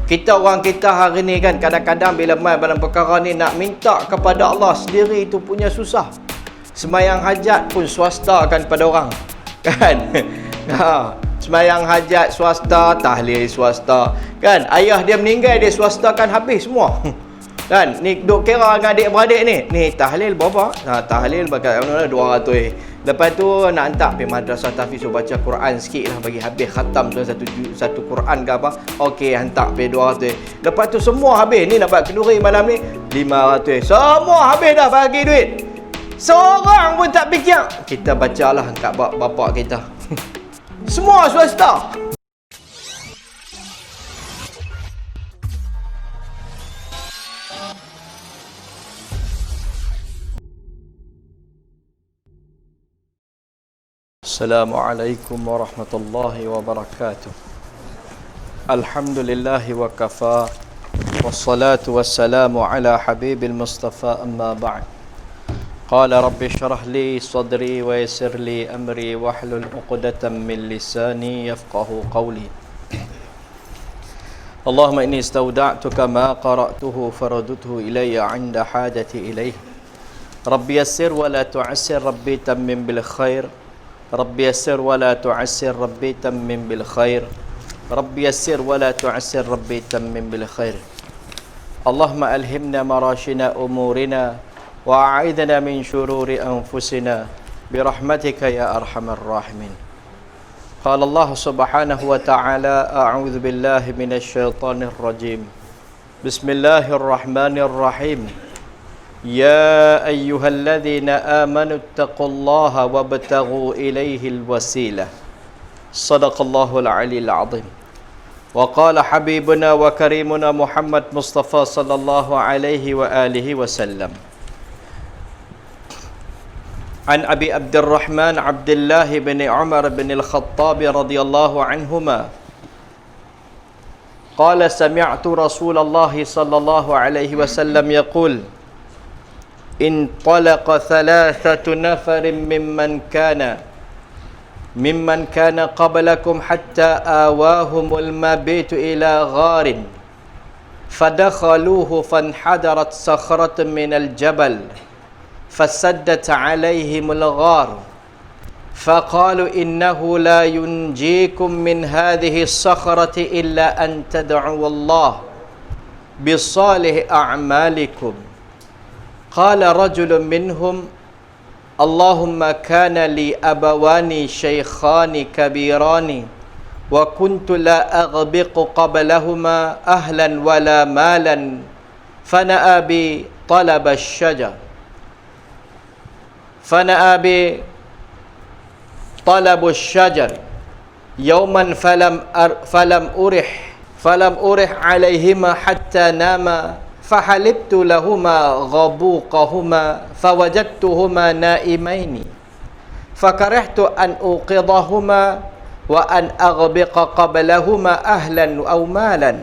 Kita orang kita hari ni kan, kadang-kadang bila mai dalam perkara ni nak minta kepada Allah sendiri itu punya susah. Semayang hajat pun swasta kan pada orang. Kan? Semayang hajat swasta, tahlil swasta. Kan? Ayah dia meninggal, dia swastakan habis semua. Kan? Ni duk kira dengan adik-beradik ni. Ni tahlil berapa? Tahlil bagai 200. Lepas tu nak hantar pergi madrasah tahfiz, so baca Quran sikit lah bagi habis khatam tu satu Quran ke apa. Okey, hantar pergi 200. Lepas tu semua habis. Ni nak buat kenduri malam ni 500. Semua habis dah bagi duit. Seorang pun tak fikir. Kita bacalah kat bapak kita. Semua swasta. Assalamualaikum warahmatullahi wabarakatuh. Alhamdulillahi wa kafa. Wassalatu wassalamu ala habibil mustafa, amma ba'd. Qala rabbi syrah li sadri wa yassir li amri wahlul 'uqdatam min lisani yafqahu qawli. Allahumma inni istawda'tuka ma qara'tuhu faraduthu ilayya 'inda hajati ilayh. Rabbi yassir wa la tu'assir, rabbi tammim bil khair. Rabbi yassir wa la tu'assir, rabbi tammim bil khair. Rabbi yassir wa la tu'assir, rabbi tammim bil khair. Allahumma alhimna marashina umurina wa a'idna min shururi anfusina birahmatika ya arhamar rahimin. Qala Allah subhanahu wa ta'ala, a'udzu billahi minasy syaithanir rajim. Bismillahirrahmanirrahim. يا أيها الذين آمنوا اتقوا الله وابتغوا إليه الوسيلة. صدق الله العلي العظيم. وقال حبيبنا وكريمنا محمد مصطفى صلى الله عليه وآله وسلم. عن أبي عبد الرحمن عبد الله بن عمر بن الخطاب رضي الله عنهما قال سمعت رسول الله صلى الله عليه وسلم يقول انطلق ثلاثة نفر ممن كان قبلكم حتى آواهم المبيت إلى غار فدخلوه فانحدرت صخرة من الجبل فسدت عليهم الغار فقالوا إنه لا ينجيكم من هذه الصخرة إلا أن تدعوا الله بصالح أعمالكم. قال رجل منهم اللهم كان لي أبوان شيخان كبيران وكنت لا أغبق قبلهما أهلا ولا مالا فنأى بي طلب الشجر طلب الشجر يوما فلم أرح عليهما حتى ناما فحلبت لهما غبوقهما فوجدتهما نائمين فكرهت أن أوقظهما وأن أغبق قبلهما أهلا أو مالا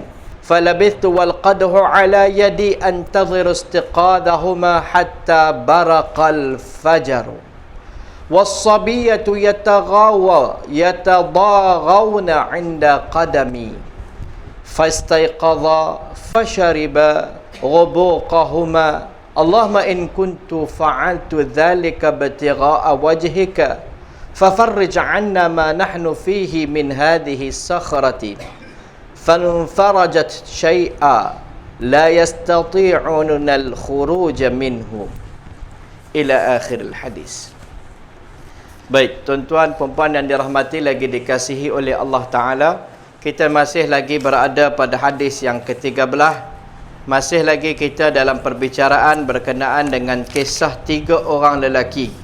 فلبثت والقدح على يدي أنتظر استيقاظهما حتى برق الفجر والصبية يتضاغون عند قدمي فاستيقظ فشرب غبوقهما. اللهم إن كنت فعلت ذلك ابتغاء وجهك ففرج عنا ما نحن فيه من هذه الصخرة فانفرجت شيئا لا يستطيعون الخروج منه إلى آخر الحديث. Baik, tuan-tuan puan-puan yang dirahmati lagi dikasihi oleh Allah Ta'ala, kita masih lagi berada pada hadis yang ke-13. Masih lagi kita dalam perbicaraan berkenaan dengan kisah 3 orang lelaki.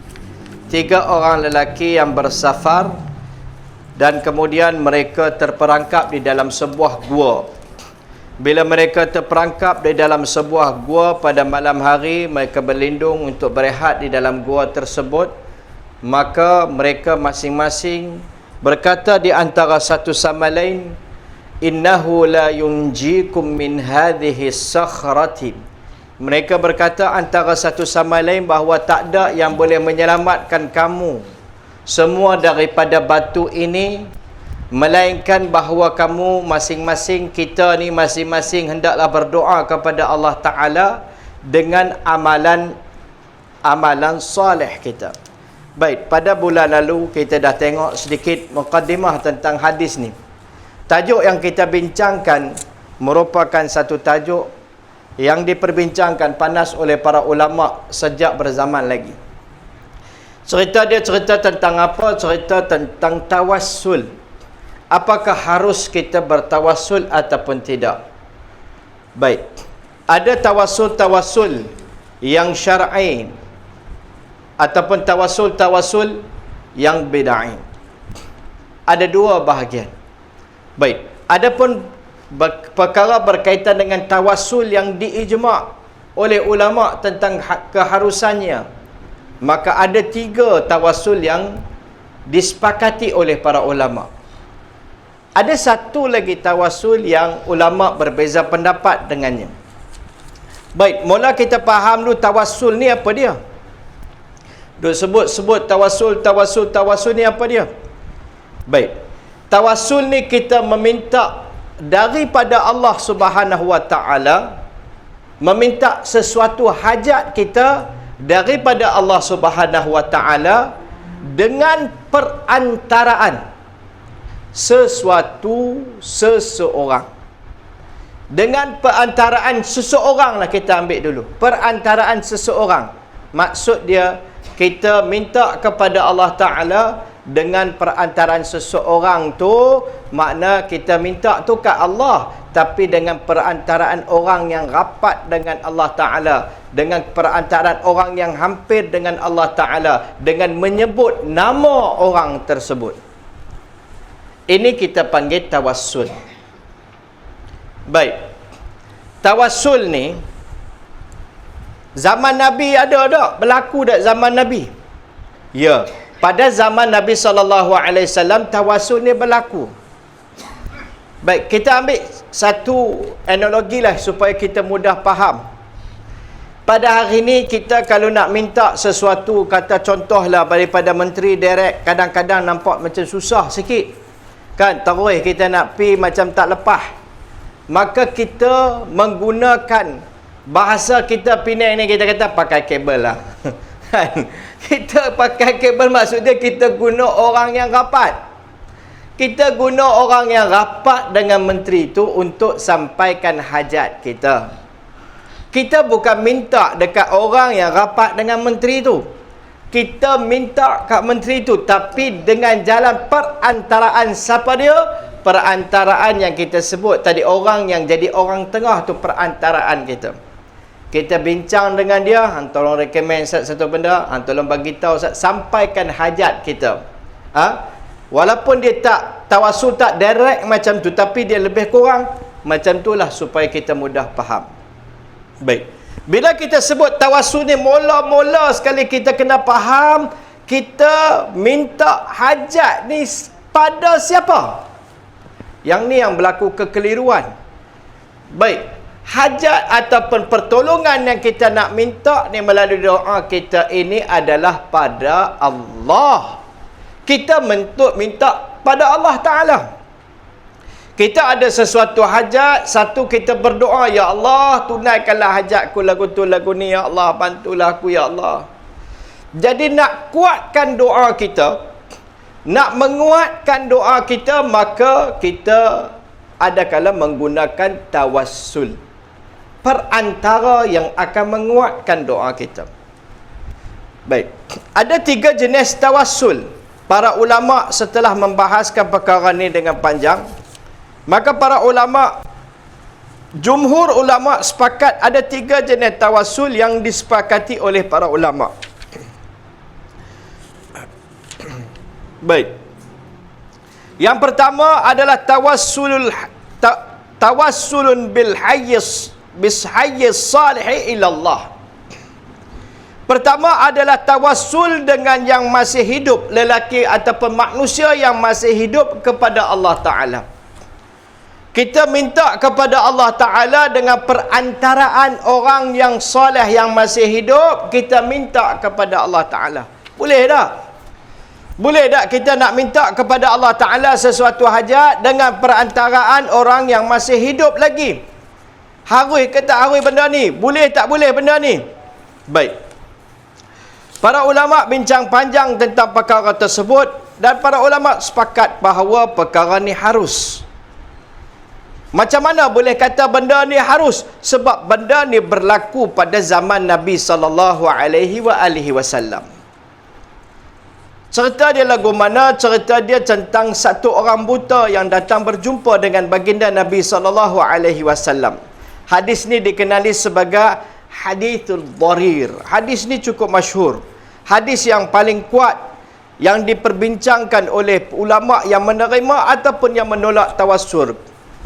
3 orang lelaki yang bersafar dan kemudian mereka terperangkap di dalam sebuah gua. Bila mereka terperangkap di dalam sebuah gua pada malam hari, mereka berlindung untuk berehat di dalam gua tersebut. Maka mereka masing-masing berkata di antara satu sama lain, innahu la yunjikum min hadhihi sakhrati. Mereka berkata antara satu sama lain bahawa tak ada yang boleh menyelamatkan kamu semua daripada batu ini melainkan bahawa kamu masing-masing, kita ni masing-masing hendaklah berdoa kepada Allah Ta'ala dengan amalan soleh kita. Baik, pada bulan lalu kita dah tengok sedikit muqaddimah tentang hadis ni. Tajuk yang kita bincangkan merupakan satu tajuk yang diperbincangkan panas oleh para ulama sejak berzaman lagi. Cerita tentang apa? Cerita tentang tawassul. Apakah harus kita bertawassul ataupun tidak? Baik. Ada tawassul yang syar'i ataupun tawassul yang bid'ah. Ada dua bahagian. Baik. Adapun perkara berkaitan dengan tawassul yang diijma' oleh ulama tentang keharusannya, maka ada 3 tawassul yang disepakati oleh para ulama. Ada satu lagi tawassul yang ulama berbeza pendapat dengannya. Baik, mula kita faham dulu tawassul ni apa dia. Duk sebut tawassul ni apa dia? Baik. Tawassul ni kita meminta daripada Allah Subhanahu Wa Ta'ala, meminta sesuatu hajat kita daripada Allah Subhanahu Wa Ta'ala dengan perantaraan seseorang. Dengan perantaraan seseorang lah kita ambil dulu. Perantaraan seseorang. Maksud dia, kita minta kepada Allah Ta'ala dengan perantaraan seseorang tu, makna kita minta tu kat Allah, tapi dengan perantaraan orang yang rapat dengan Allah Ta'ala, dengan perantaraan orang yang hampir dengan Allah Ta'ala, dengan menyebut nama orang tersebut. Ini kita panggil tawassul. Baik. Tawassul ni zaman Nabi ada tak? Berlaku tak zaman Nabi? Ya. Pada zaman Nabi SAW, tawassul ni berlaku. Baik, kita ambil satu analogi lah supaya kita mudah faham. Pada hari ni kita kalau nak minta sesuatu, kata contohlah daripada menteri direct, kadang-kadang nampak macam susah sikit. Kan, terus kita nak pi macam tak lepas. Maka kita menggunakan bahasa kita Penang ni, kita kata pakai kabel lah. Kan? Kita pakai kabel maksudnya kita guna orang yang rapat. Kita guna orang yang rapat dengan menteri itu untuk sampaikan hajat kita. Kita bukan minta dekat orang yang rapat dengan menteri itu. Kita minta kat menteri itu, tapi dengan jalan perantaraan siapa dia? Perantaraan yang kita sebut tadi, orang yang jadi orang tengah tu, perantaraan kita. Kita bincang dengan dia, tolong recommend satu benda, tolong bagi tahu, sampaikan hajat kita. Walaupun dia tak tawassul tak direct macam tu, tapi dia lebih kurang macam itulah supaya kita mudah faham. Baik. Bila kita sebut tawassul ni, mula-mula sekali kita kena faham, kita minta hajat ni pada siapa? Yang ni yang berlaku kekeliruan. Baik. Hajat ataupun pertolongan yang kita nak minta ni melalui doa kita ini adalah pada Allah. Kita minta pada Allah Ta'ala. Kita ada sesuatu hajat, satu kita berdoa, ya Allah, tunaikanlah hajatku lagu tu lagu ni, ya Allah, bantulah aku, ya Allah. Jadi nak kuatkan doa kita, nak menguatkan doa kita, maka kita ada kala menggunakan tawassul, perantara yang akan menguatkan doa kita. Baik, ada 3 jenis tawassul. Para ulama setelah membahaskan perkara ni dengan panjang, maka para ulama, jumhur ulama sepakat ada 3 jenis tawassul yang disepakati oleh para ulama. Baik. Yang pertama adalah tawassulun bil hayyis salih ila Allah. Pertama adalah tawassul dengan yang masih hidup, lelaki ataupun manusia yang masih hidup kepada Allah Ta'ala. Kita minta kepada Allah Ta'ala dengan perantaraan orang yang soleh yang masih hidup, kita minta kepada Allah Ta'ala. Boleh tak? Boleh tak kita nak minta kepada Allah Ta'ala sesuatu hajat dengan perantaraan orang yang masih hidup lagi? Harus ke tak harus benda ni? Boleh tak boleh benda ni? Baik. Para ulama' bincang panjang tentang perkara tersebut dan para ulama' sepakat bahawa perkara ni harus. Macam mana boleh kata benda ni harus? Sebab benda ni berlaku pada zaman Nabi SAW. Cerita dia lagu mana? Cerita dia tentang satu orang buta yang datang berjumpa dengan baginda Nabi SAW. Hadis ni dikenali sebagai hadithul dharir. Hadis ni cukup masyhur. Hadis yang paling kuat yang diperbincangkan oleh ulama yang menerima ataupun yang menolak tawassul.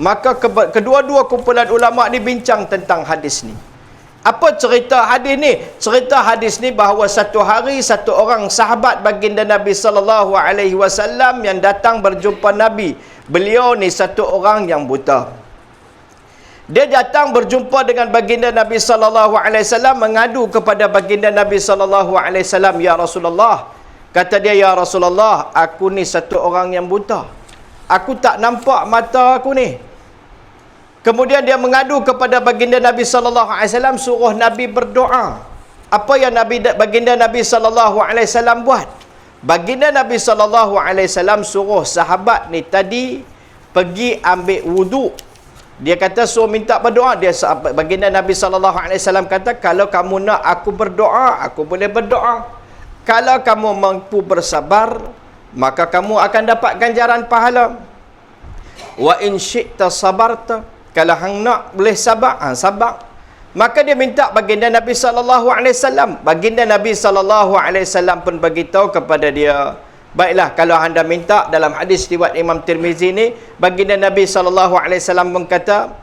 Maka kedua-dua kumpulan ulama ni bincang tentang hadis ni. Apa cerita hadis ni? Cerita hadis ni bahawa satu hari satu orang sahabat baginda Nabi SAW yang datang berjumpa Nabi. Beliau ni satu orang yang buta. Dia datang berjumpa dengan baginda Nabi SAW, mengadu kepada baginda Nabi SAW, "Ya Rasulullah," kata dia, "Ya Rasulullah, aku ni satu orang yang buta. Aku tak nampak mata aku ni." Kemudian dia mengadu kepada baginda Nabi SAW, suruh Nabi berdoa. Apa yang baginda Nabi SAW buat? Baginda Nabi SAW suruh sahabat ni tadi pergi ambil wuduk. Dia kata suruh minta berdoa. Baginda Nabi SAW kata, "Kalau kamu nak aku berdoa, aku boleh berdoa. Kalau kamu mampu bersabar, maka kamu akan dapat ganjaran pahala. Wa in syi'ta sabarta." Kalau hang nak boleh sabar, sabar. Maka dia minta baginda Nabi SAW. Baginda Nabi SAW pun beritahu kepada dia, "Baiklah, kalau anda minta," dalam hadis riwayat Imam Tirmizi ni, baginda Nabi SAW pun kata,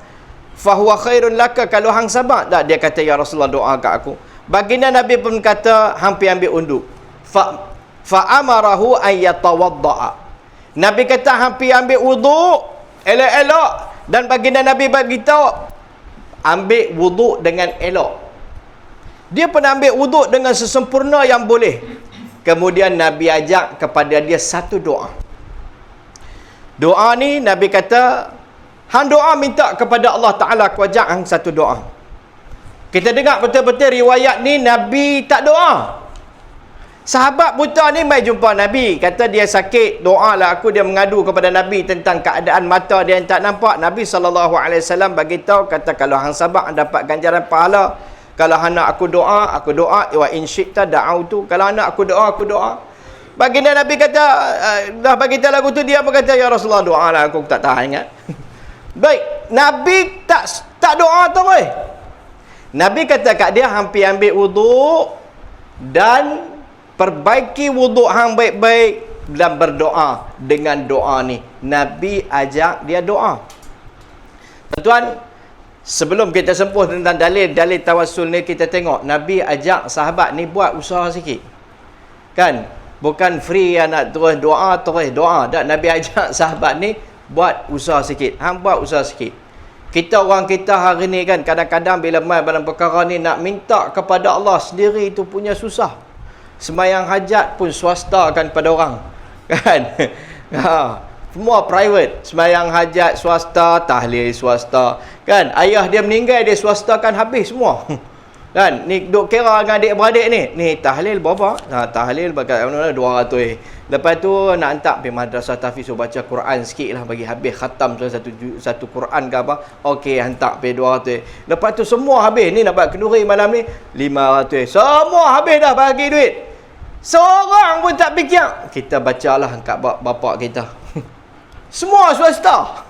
"Fahuwa khairun laka," kalau hang sabar. Tak, dia kata, "Ya Rasulullah, doa kat aku." Baginda Nabi pun kata, hampir ambil unduk. Fa'amarahu ayyatawadda'a. Nabi kata hampir ambil wuduk, elok-elok. Dan baginda Nabi beritahu, ambil wuduk dengan elok. Dia pun ambil wuduk dengan sesempurna yang boleh. Kemudian Nabi ajak kepada dia satu doa. Doa ni Nabi kata, hang doa minta kepada Allah Ta'ala, aku ajak hang satu doa. Kita dengar betul-betul riwayat ni Nabi tak doa. Sahabat buta ni mai jumpa Nabi, kata dia sakit, doalah aku. Dia mengadu kepada Nabi tentang keadaan mata dia yang tak nampak. Nabi SAW bagi tahu, kata kalau hang sabar hang dapat ganjaran pahala. Kalau hang nak aku doa, wa in syi'ta da'autu. Kalau hang nak aku doa. Baginda Nabi kata, dah bagi tahu lagu tu, dia berkata, "Ya Rasulullah, doalah aku tak tahan ingat." Baik, Nabi tak doa terus. Nabi kata kat dia, hampir ambil wuduk dan perbaiki wuduk hang baik-baik dan berdoa dengan doa ni. Nabi ajak dia doa. Tuan-tuan, sebelum kita sempuh tentang dalil tawassul ni, kita tengok Nabi ajak sahabat ni buat usaha sikit. Kan? Bukan free yang nak terus doa. Dan Nabi ajak sahabat ni buat usaha sikit. Hang buat usaha sikit. Orang kita hari ni kan, kadang-kadang bila mai dalam perkara ni nak minta kepada Allah sendiri tu punya susah. Sembayang hajat pun swasta kan pada orang. Kan? Semua private. Sembayang hajat swasta, tahlil swasta. Kan? Ayah dia meninggal, dia swastakan habis semua. Kan? Ni duk kira dengan adik-beradik ni. Ni tahlil berapa? Tahlil bagai 200. Lepas tu nak hantar pergi madrasah tahfiz, so baca Quran sikit lah bagi habis khatam satu Quran ke apa. Okey, hantar pergi 200. Lepas tu semua habis. Ni nak buat kenduri malam ni 500. Semua habis dah bagi duit. Seorang pun tak fikir. Kita bacalah kat bapak kita. Semua swasta.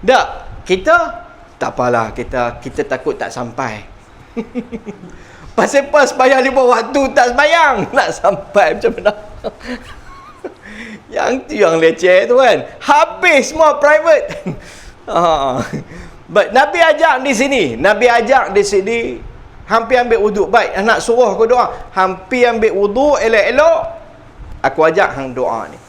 Tak, kita tak apalah, kita takut tak sampai. Pasal pas sembahyang 5 waktu tak sembahyang, nak sampai macam mana? Yang tu yang leceh tu kan. Habis semua private. But Nabi ajak di sini, hampir ambil wuduk. Baik, nak suruh aku doa. Hampir ambil wuduk, elok-elok, aku ajak hang doa ni.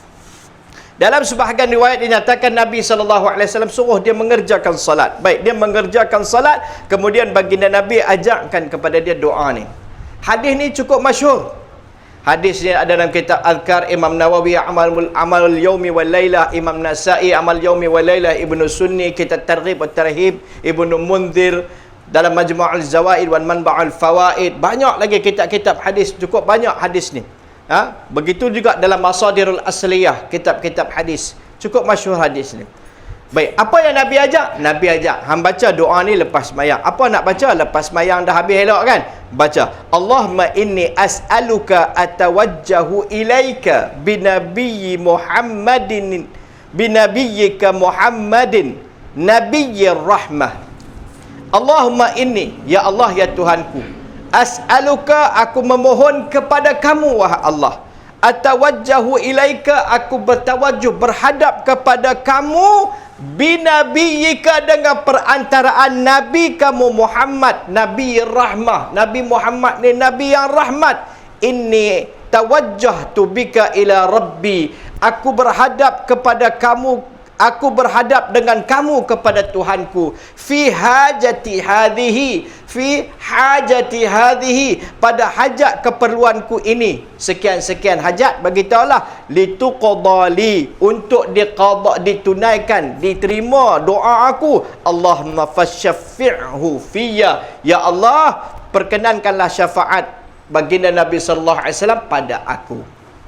Dalam sebahagian riwayat dinyatakan Nabi SAW suruh dia mengerjakan salat. Baik, dia mengerjakan salat, kemudian baginda Nabi ajakkan kepada dia doa ni. Hadis ni cukup masyhur. Hadis ni ada dalam kitab Azkar Imam Nawawi, Amal Yaumi wal Lailah Imam Nasa'i, Amal Yaumi wal Lailah Ibnu Sunni, kitab Targhib wa Tarhib Ibnu Munzir, dalam Majmu'ul Zawaid wal Manba'ul Fawaid. Banyak lagi kitab-kitab hadis, cukup banyak hadis ni. Begitu juga dalam Masadirul Asliyah, kitab-kitab hadis. Cukup masyhur hadis ni. Baik, apa yang Nabi ajak? Nabi ajak hang baca doa ni lepas sembahyang. Apa nak baca lepas sembahyang dah habis elok kan? Baca Allahumma inni as'aluka atawajjahu ilaika binabiyyi Muhammadin binabiyyika Muhammadin nabiyyir rahmah. Allahumma inni, ya Allah ya Tuhanku, as'aluka, aku memohon kepada kamu wahai Allah, atawajjahu ilaika, aku bertawajuh berhadap kepada kamu, binabiyyika, dengan perantaraan Nabi kamu Muhammad, Nabi rahmah. Nabi Muhammad ni Nabi yang rahmat. Inni tawajjahtu bika ila Rabbi, aku berhadap kepada kamu, aku berhadap dengan kamu kepada Tuhanku, fi hajati hadhihi, pada hajat keperluanku ini, sekian-sekian hajat, bagitahulah, lituqadali, untuk diqada, ditunaikan, diterima doa aku. Allahumma fasyaffi'hu fiyya, ya Allah, perkenankanlah syafaat baginda Nabi sallallahu alaihi wasallam pada aku.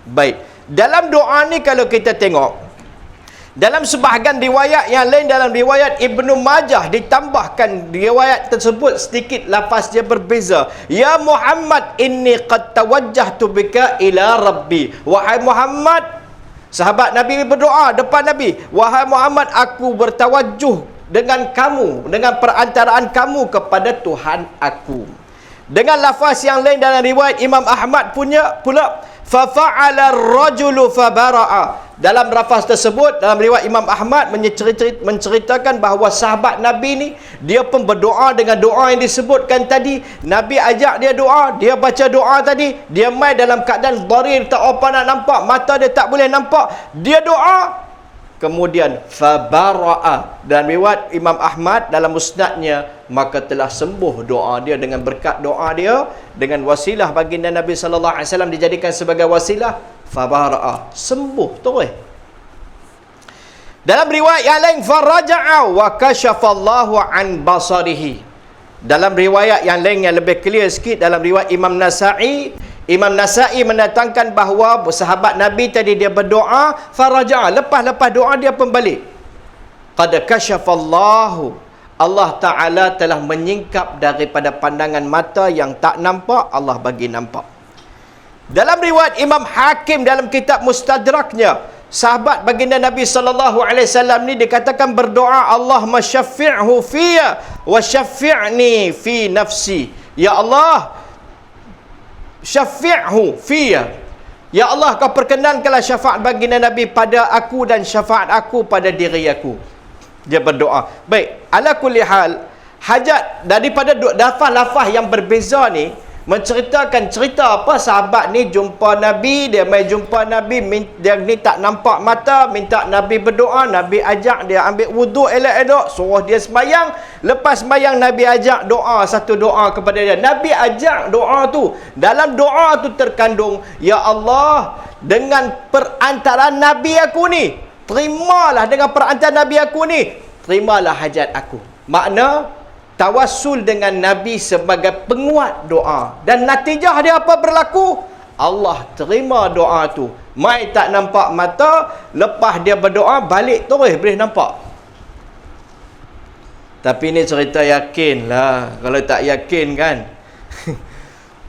Baik, dalam doa ni kalau kita tengok dalam sebahagian riwayat yang lain, dalam riwayat Ibnu Majah ditambahkan riwayat tersebut sedikit lafaz dia berbeza. Ya Muhammad inni qad tawajjahtu bika ila Rabbi. Wahai Muhammad, sahabat Nabi berdoa depan Nabi, wahai Muhammad, aku bertawajuh dengan kamu, dengan perantaraan kamu kepada Tuhan aku. Dengan lafaz yang lain dalam riwayat Imam Ahmad punya pula, fafa'ala ar-rajulu fabara'a. Dalam lafaz tersebut, dalam riwayat Imam Ahmad menceritakan bahawa sahabat Nabi ni, dia pun berdoa dengan doa yang disebutkan tadi. Nabi ajak dia doa, dia baca doa tadi, dia mai dalam keadaan dharir, tak apa nak nampak, mata dia tak boleh nampak, dia doa, kemudian fabara'a. Dan riwayat Imam Ahmad dalam musnadnya, maka telah sembuh doa dia dengan berkat doa dia, dengan wasilah baginda Nabi sallallahu alaihi wasallam dijadikan sebagai wasilah, fabara'a, sembuh terus. Dalam riwayat yang lain, faraja'a wa kashafallahu an basarihi. Dalam riwayat yang lain yang lebih clear sikit, dalam riwayat Imam Nasa'i mendatangkan bahawa sahabat Nabi tadi dia berdoa, faraja'a, lepas doa dia pembalik. Qad kashafallahu, Allah Ta'ala telah menyingkap daripada pandangan mata yang tak nampak, Allah bagi nampak. Dalam riwayat Imam Hakim dalam kitab Mustadraknya, sahabat baginda Nabi sallallahu alaihi wasallam ni dikatakan berdoa, Allahumma syaffi'hu fiyya wa syaffi'ni fi nafsi. Ya Allah, syaffi'hu fiyya, ya Allah, kau perkenankanlah syafaat baginda Nabi pada aku dan syafaat aku pada diri aku. Dia berdoa. Baik, ala kulli hal, hajat daripada lafaz yang berbeza ni menceritakan cerita apa sahabat ni jumpa Nabi, dia mai jumpa Nabi, dia ni tak nampak mata, minta Nabi berdoa, Nabi ajak dia ambil wuduk elok-elok, suruh dia sembahyang. Lepas sembahyang Nabi ajak doa, satu doa kepada dia. Nabi ajak doa tu, dalam doa tu terkandung, ya Allah, dengan perantaraan Nabi aku ni, terimalah, dengan perantaraan Nabi aku ni, terimalah hajat aku. Makna tawassul dengan Nabi sebagai penguat doa. Dan natijah dia apa berlaku? Allah terima doa tu. Mai tak nampak mata, lepas dia berdoa, balik terus boleh nampak. Tapi ni cerita yakin lah. Kalau tak yakin kan,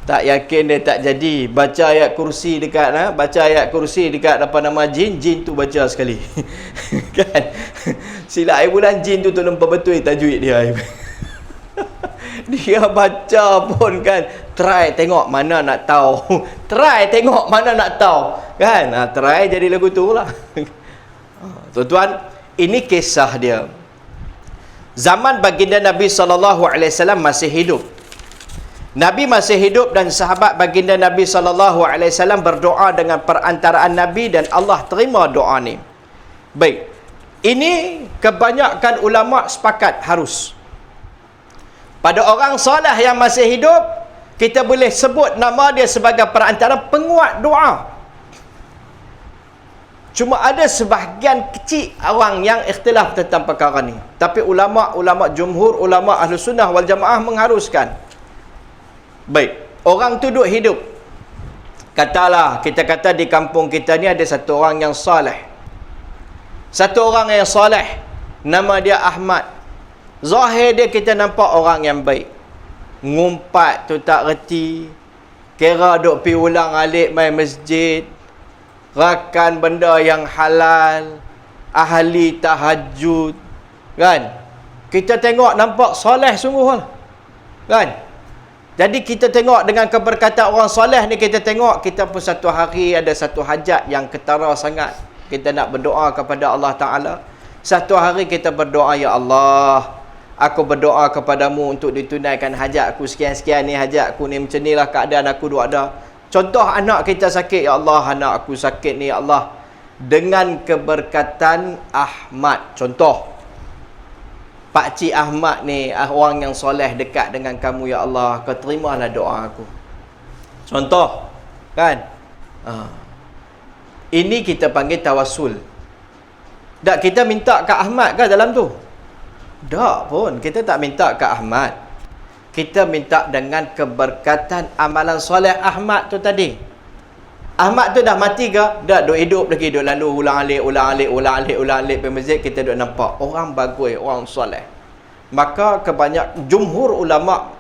tak yakin dia tak jadi. Baca ayat kursi dekat baca ayat kursi dekat apa nama jin tu baca sekali. Kan? Sila air bulan jin tu tolong perbetul tajwid dia. Dia baca pun kan, try tengok mana nak tahu. Try tengok mana nak tahu. Kan? Try jadi lagu tu lah. Tuan-tuan, ini kisah dia. Zaman baginda Nabi SAW masih hidup. Nabi masih hidup dan sahabat baginda Nabi SAW berdoa dengan perantaraan Nabi dan Allah terima doa ni. Baik, ini kebanyakan ulama sepakat harus. Pada orang soleh yang masih hidup, kita boleh sebut nama dia sebagai perantara penguat doa. Cuma ada sebahagian kecil orang yang ikhtilaf tentang perkara ni. Tapi ulama jumhur, ulama ahlu sunnah wal jamaah mengharuskan. Baik, orang tu duduk hidup. Katalah, kita kata di kampung kita ni ada satu orang yang saleh. Satu orang yang saleh, nama dia Ahmad. Zahir dia kita nampak orang yang baik. Ngumpat tu tak reti. Kira duk pi ulang alik main masjid. Rakan benda yang halal, ahli tahajud, kan? Kita tengok nampak soleh sungguh lah, kan? Jadi kita tengok dengan keberkatan orang soleh ni, kita tengok kita pun satu hari ada satu hajat yang ketara sangat, kita nak berdoa kepada Allah Ta'ala. Satu hari kita berdoa, ya Allah, aku berdoa kepadamu untuk ditunaikan hajat aku sekian-sekian ni, hajat aku ni, macam ni lah keadaan aku duk ada. Contoh anak kita sakit, ya Allah, anak aku sakit ni, ya Allah, dengan keberkatan Ahmad. Contoh, Pakcik Ahmad ni orang yang soleh dekat dengan kamu, ya Allah, kau terimalah doa aku. Contoh, kan? Ini kita panggil tawassul. Tak, kita minta ke Ahmad ke dalam tu? Tak pun, kita tak minta ke Ahmad. Kita minta dengan keberkatan amalan soleh Ahmad tu tadi. Ahmad tu dah mati ke? Dah, duk hidup lagi, duk lalu ulang alik pergi masjid, kita duk nampak orang bagus, orang soleh. Maka jumhur ulama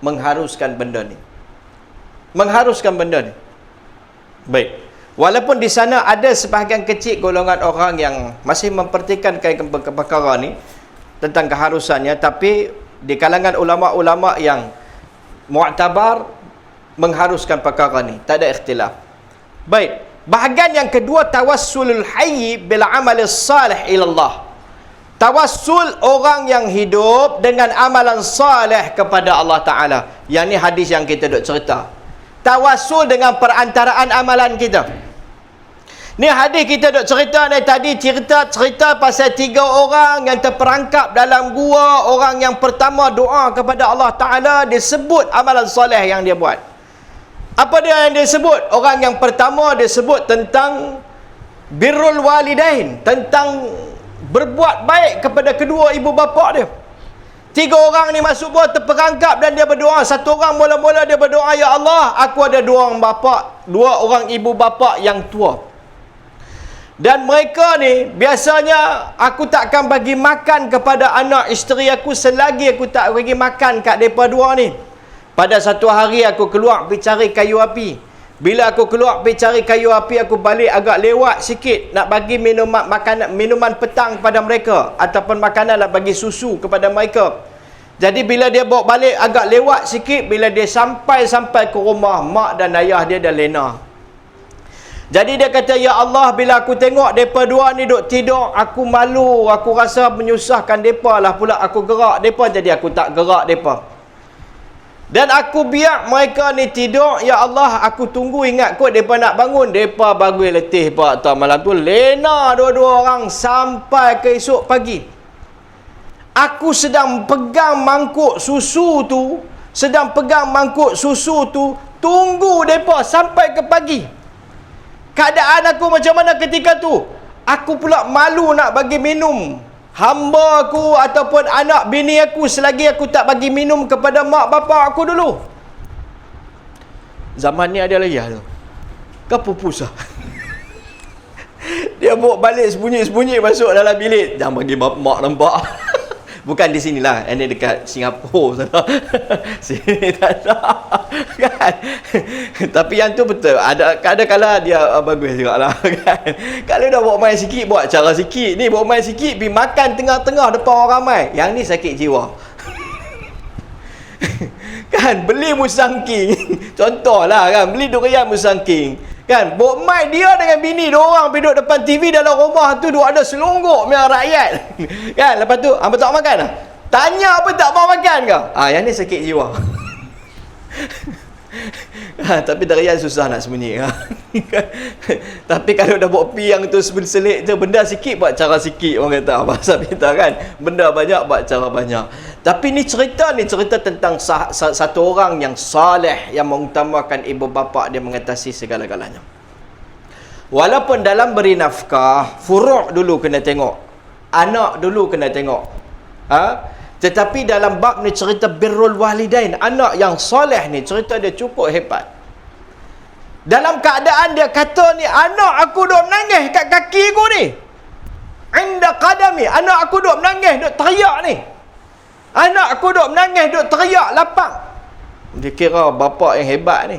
mengharuskan benda ni. Baik. Walaupun di sana ada sebahagian kecil golongan orang yang masih mempertikaikan perkara ni tentang keharusannya, tapi di kalangan ulama-ulama yang mu'tabar mengharuskan perkara ni, tak ada ikhtilaf. Baik, bahagian yang kedua, tawassulul hayy bil amal salih ilallah. Tawassul orang yang hidup dengan amalan salih kepada Allah Ta'ala. Yang ni hadis yang kita duk cerita. Tawassul dengan perantaraan amalan kita. Ni hadis kita duk cerita ni tadi, cerita pasal 3 orang yang terperangkap dalam gua. Orang yang pertama doa kepada Allah Ta'ala, disebut amalan soleh yang dia buat. Apa dia yang dia sebut? Orang yang pertama dia sebut tentang birrul walidain, tentang berbuat baik kepada kedua ibu bapa dia. 3 orang ni masuk gua terperangkap dan dia berdoa. Satu orang mula-mula dia berdoa, ya Allah, aku ada 2 orang bapa, 2 orang ibu bapa yang tua. Dan mereka ni, biasanya aku takkan bagi makan kepada anak isteri aku selagi aku tak bagi makan kat mereka 2 ni. Pada satu hari aku keluar pergi cari kayu api. Bila aku keluar pergi cari kayu api, aku balik agak lewat sikit nak bagi minuman petang pada mereka, ataupun makanan lah, bagi susu kepada mereka. Jadi bila dia bawa balik agak lewat sikit, bila dia sampai ke rumah, mak dan ayah dia dah lena. Jadi dia kata, ya Allah, bila aku tengok mereka 2 ni duk tidur, aku malu, aku rasa menyusahkan mereka lah pula aku gerak mereka, jadi aku tak gerak mereka. Dan aku biar mereka ni tidur, ya Allah, aku tunggu ingat kot mereka nak bangun. Mereka bagus letih pak tak, malam tu lena 2 orang sampai ke esok pagi. Aku sedang pegang mangkuk susu tu, tunggu mereka sampai ke pagi. Keadaan aku macam mana ketika tu? Aku pula malu nak bagi minum hamba aku ataupun anak bini aku selagi aku tak bagi minum kepada mak bapak aku dulu. Zaman ni ada lagi tu. Kau pupus lah. Dia bawa balik sembunyi-sembunyi masuk dalam bilik. Jangan bagi mak nampak. Bukan di sinilah, ini dekat Singapura sana. Sini tak ada. Kan? Tapi yang tu betul. Ada kala dia bagus juga lah. Kan? Kalau dah bawa main sikit, buat cara sikit. Ni bawa main sikit, pergi makan tengah-tengah depan orang ramai. Yang ni sakit jiwa. Kan? Beli musangking. Contohlah kan, beli durian musangking. Kan, bok mai dia dengan bini 2 orang duduk depan TV dalam rumah tu, duk ada selonggok punya rakyat. Kan, lepas tu hangpa tak makan dah. Tanya apa tak mau makan ke? Yang ni sakit jiwa. Tapi darian susah nak sembunyi. Tapi kalau dah buat pi yang tu selit tu, benda sikit buat cara sikit, orang kata bahasa kita kan. Benda banyak buat cara banyak. Tapi ni cerita tentang satu orang yang saleh, yang mengutamakan ibu bapa dia mengatasi segala-galanya. Walaupun dalam beri nafkah, furu' dulu kena tengok, anak dulu kena tengok. Tetapi dalam bab ni cerita birrul walidain, anak yang soleh ni cerita dia cukup hebat. Dalam keadaan dia kata ni, anak aku duk menangis kat kaki aku ni, inda qadami, anak aku duk menangis, duk teriak ni, anak aku duk menangis, duk teriak lapang. Dia kira bapa yang hebat ni.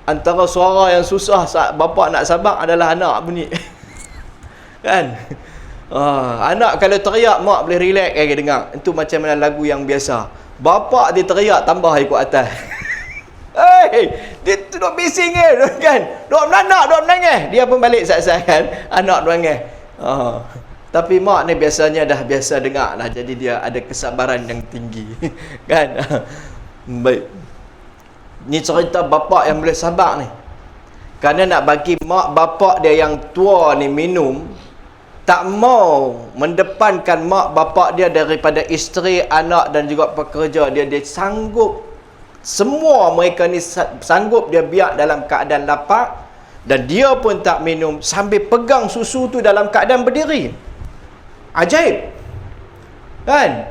Antara suara yang susah saat bapa nak sabar adalah anak bunyi. Kan? Anak kalau teriak, mak boleh relax lagi dengar. Itu macam mana lagu yang biasa. Bapa dia teriak, tambah ikut atas. Dia duduk bising kan? Duduk menanak, duduk menangis. Dia pun balik saat-saat kan? Anak duduk menangis. Tapi mak ni biasanya dah biasa dengar lah. Jadi dia ada kesabaran yang tinggi. Kan? Baik. Ni cerita bapa yang boleh sabar ni. Kerana nak bagi mak bapa dia yang tua ni minum, tak mau mendepankan mak bapa dia daripada isteri, anak dan juga pekerja dia. Dia sanggup, semua mereka ni sanggup dia biar dalam keadaan lapar, dan dia pun tak minum sambil pegang susu tu dalam keadaan berdiri. Ajaib. Kan?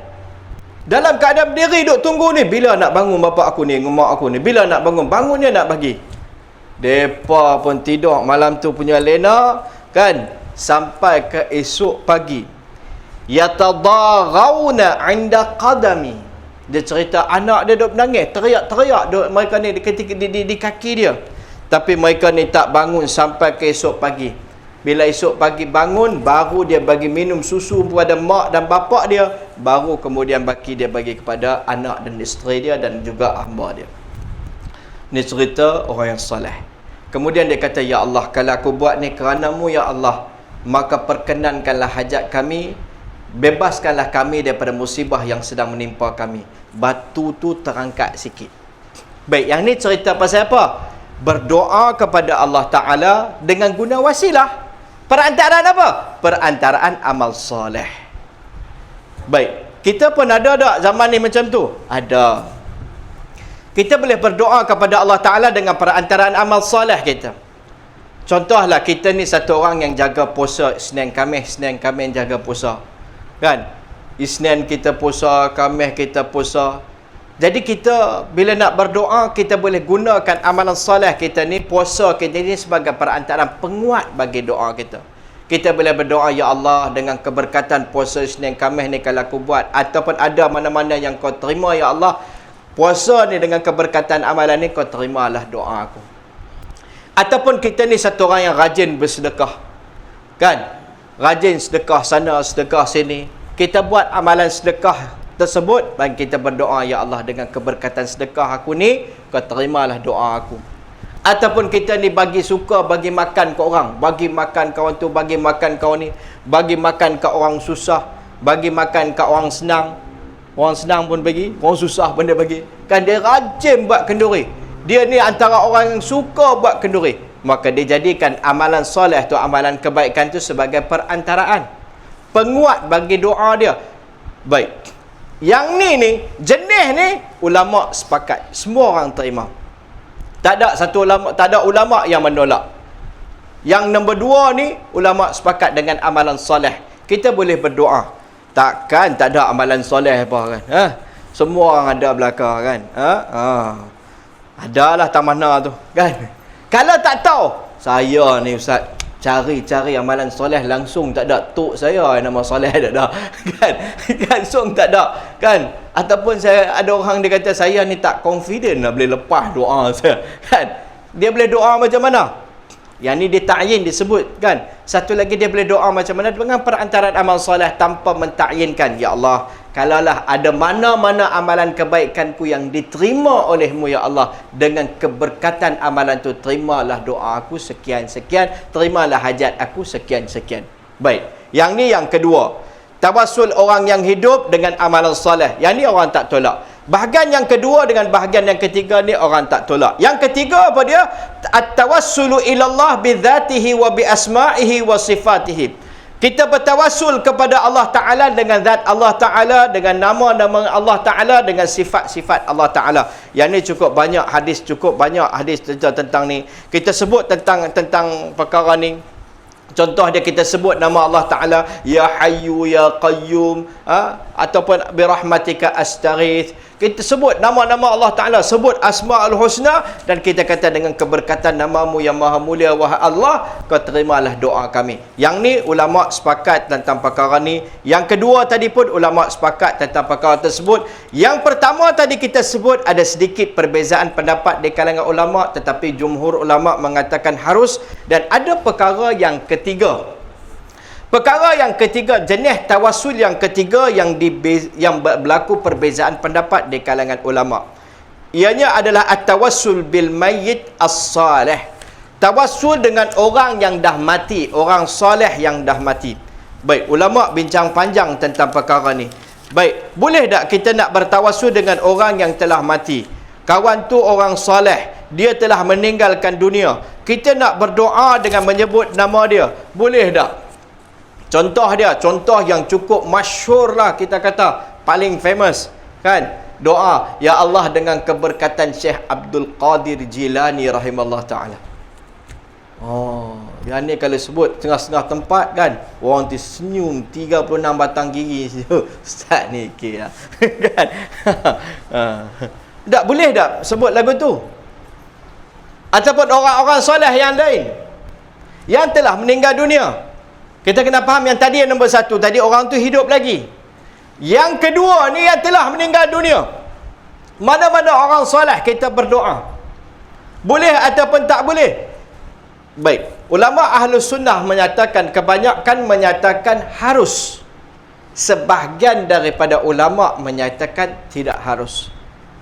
Dalam keadaan berdiri duk tunggu ni, bila nak bangun bapak aku ni, mak aku ni, bila nak bangun dia nak bagi. Depa pun tidur malam tu punya lena kan, sampai ke esok pagi. Yatadaghauna 'inda qadami. Dia cerita anak dia duk menangis, teriak-teriak duk mereka ni di kaki dia. Tapi mereka ni tak bangun sampai ke esok pagi. Bila esok pagi bangun, baru dia bagi minum susu kepada mak dan bapak dia, baru kemudian dia bagi kepada anak dan isteri dia dan juga hamba dia. Ni cerita orang yang soleh. Kemudian dia kata, ya Allah, kalau aku buat ni kerana-Mu ya Allah, maka perkenankanlah hajat kami, bebaskanlah kami daripada musibah yang sedang menimpa kami. Batu tu terangkat sikit. Baik, yang ni cerita pasal apa? Berdoa kepada Allah Ta'ala dengan guna wasilah. Perantaraan apa? Perantaraan amal soleh. Baik, kita pun ada tak zaman ni macam tu? Ada. Kita boleh berdoa kepada Allah Ta'ala dengan perantaraan amal soleh kita. Contohlah, kita ni satu orang yang jaga puasa Isnin Khamis jaga puasa. Kan? Isnin kita puasa, Khamis kita puasa. Jadi kita bila nak berdoa, kita boleh gunakan amalan soleh kita ni, puasa kita ni sebagai perantaraan penguat bagi doa kita. Kita boleh berdoa, ya Allah, dengan keberkatan puasa Isnin Khamis ni kalau aku buat, ataupun ada mana-mana yang kau terima ya Allah, puasa ni dengan keberkatan amalan ni kau terimalah doa aku. Ataupun kita ni satu orang yang rajin bersedekah. Kan? Rajin sedekah sana, sedekah sini. Kita buat amalan sedekah tersebut dan kita berdoa, ya Allah, dengan keberkatan sedekah aku ni kau terimalah doa aku. Ataupun kita ni suka bagi makan ke orang, bagi makan kawan tu, bagi makan kawan ni, bagi makan ke orang susah, bagi makan ke orang senang. Orang senang pun bagi, orang susah pun dia bagi. Kan dia rajin buat kenduri. Dia ni antara orang yang suka buat kenduri. Maka dia jadikan amalan soleh tu, amalan kebaikan tu sebagai perantaraan penguat bagi doa dia. Baik. Yang ni jenis ni ulama sepakat, semua orang terima. Tak ada ulama yang menolak. Yang nombor dua ni ulama sepakat dengan amalan soleh. Kita boleh berdoa. Takkan tak ada amalan soleh apa kan? Semua orang ada belaka kan? Adalah tak mana tu kan? Kalau tak tahu, saya ni ustaz cari amalan soleh langsung tak ada. Tok saya nama soleh tak ada. Kan? Langsung tak ada. Kan? Ataupun saya ada orang dia kata saya ni tak confident nak boleh lepas doa saya. Kan? Dia boleh doa macam mana? Yang ni dia ta'yin disebut kan. Satu lagi dia boleh doa macam mana dengan perantaraan amal soleh tanpa menta'yinkan. Ya Allah, kalaulah ada mana-mana amalan kebaikanku yang diterima oleh-Mu ya Allah, dengan keberkatan amalan tu terimalah doa aku sekian-sekian, terimalah hajat aku sekian-sekian. Baik. Yang ni yang kedua. Tawassul orang yang hidup dengan amalan soleh. Yang ni orang tak tolak. Bahagian yang kedua dengan bahagian yang ketiga ni orang tak tolak. Yang ketiga apa dia? At-tawassulu ilallah bi dzatihi wa bi asma'ihi wa sifatihi. Kita bertawassul kepada Allah Ta'ala dengan zat Allah Ta'ala, dengan nama-nama Allah Ta'ala, dengan sifat-sifat Allah Ta'ala. Yang ni cukup banyak hadis tentang ni. Kita sebut tentang perkara ni. Contoh dia, kita sebut nama Allah Ta'ala, Ya Hayyu Ya Qayyum, ataupun Birahmatika Astaghith. Kita sebut nama-nama Allah Ta'ala, sebut Asma'ul Husna, dan kita kata dengan keberkatan namamu yang maha mulia, wahai Allah, kau terimalah doa kami. Yang ni ulama' sepakat tentang perkara ni. Yang kedua tadi pun ulama' sepakat tentang perkara tersebut. Yang pertama tadi kita sebut ada sedikit perbezaan pendapat di kalangan ulama', tetapi jumhur ulama' mengatakan harus. Dan ada perkara yang ketiga. Perkara yang ketiga, jenis tawassul yang ketiga yang berlaku perbezaan pendapat di kalangan ulama. Ianya adalah at-tawassul bil mayyit as-salih. Tawassul dengan orang yang dah mati, orang soleh yang dah mati. Baik, ulama bincang panjang tentang perkara ni. Baik, boleh tak kita nak bertawassul dengan orang yang telah mati? Kawan tu orang soleh, dia telah meninggalkan dunia. Kita nak berdoa dengan menyebut nama dia. Boleh tak? Contoh dia, contoh yang cukup masyhur lah, kita kata paling famous kan, doa ya Allah dengan keberkatan Syekh Abdul Qadir Jilani rahimallahu taala. Oh, yang ni kalau sebut tengah-tengah tempat kan, orang tersenyum 36 batang gigi. Ustaz ni kira kan. Tak boleh tak sebut lagu tu? Ataupun orang-orang soleh yang lain yang telah meninggal dunia. Kita kena faham yang tadi, yang nombor satu tadi, orang tu hidup lagi. Yang kedua ni yang telah meninggal dunia. Mana-mana orang soleh kita berdoa. Boleh ataupun tak boleh? Baik, ulama Ahlus Sunnah menyatakan, kebanyakan menyatakan harus. Sebahagian daripada ulama menyatakan tidak harus.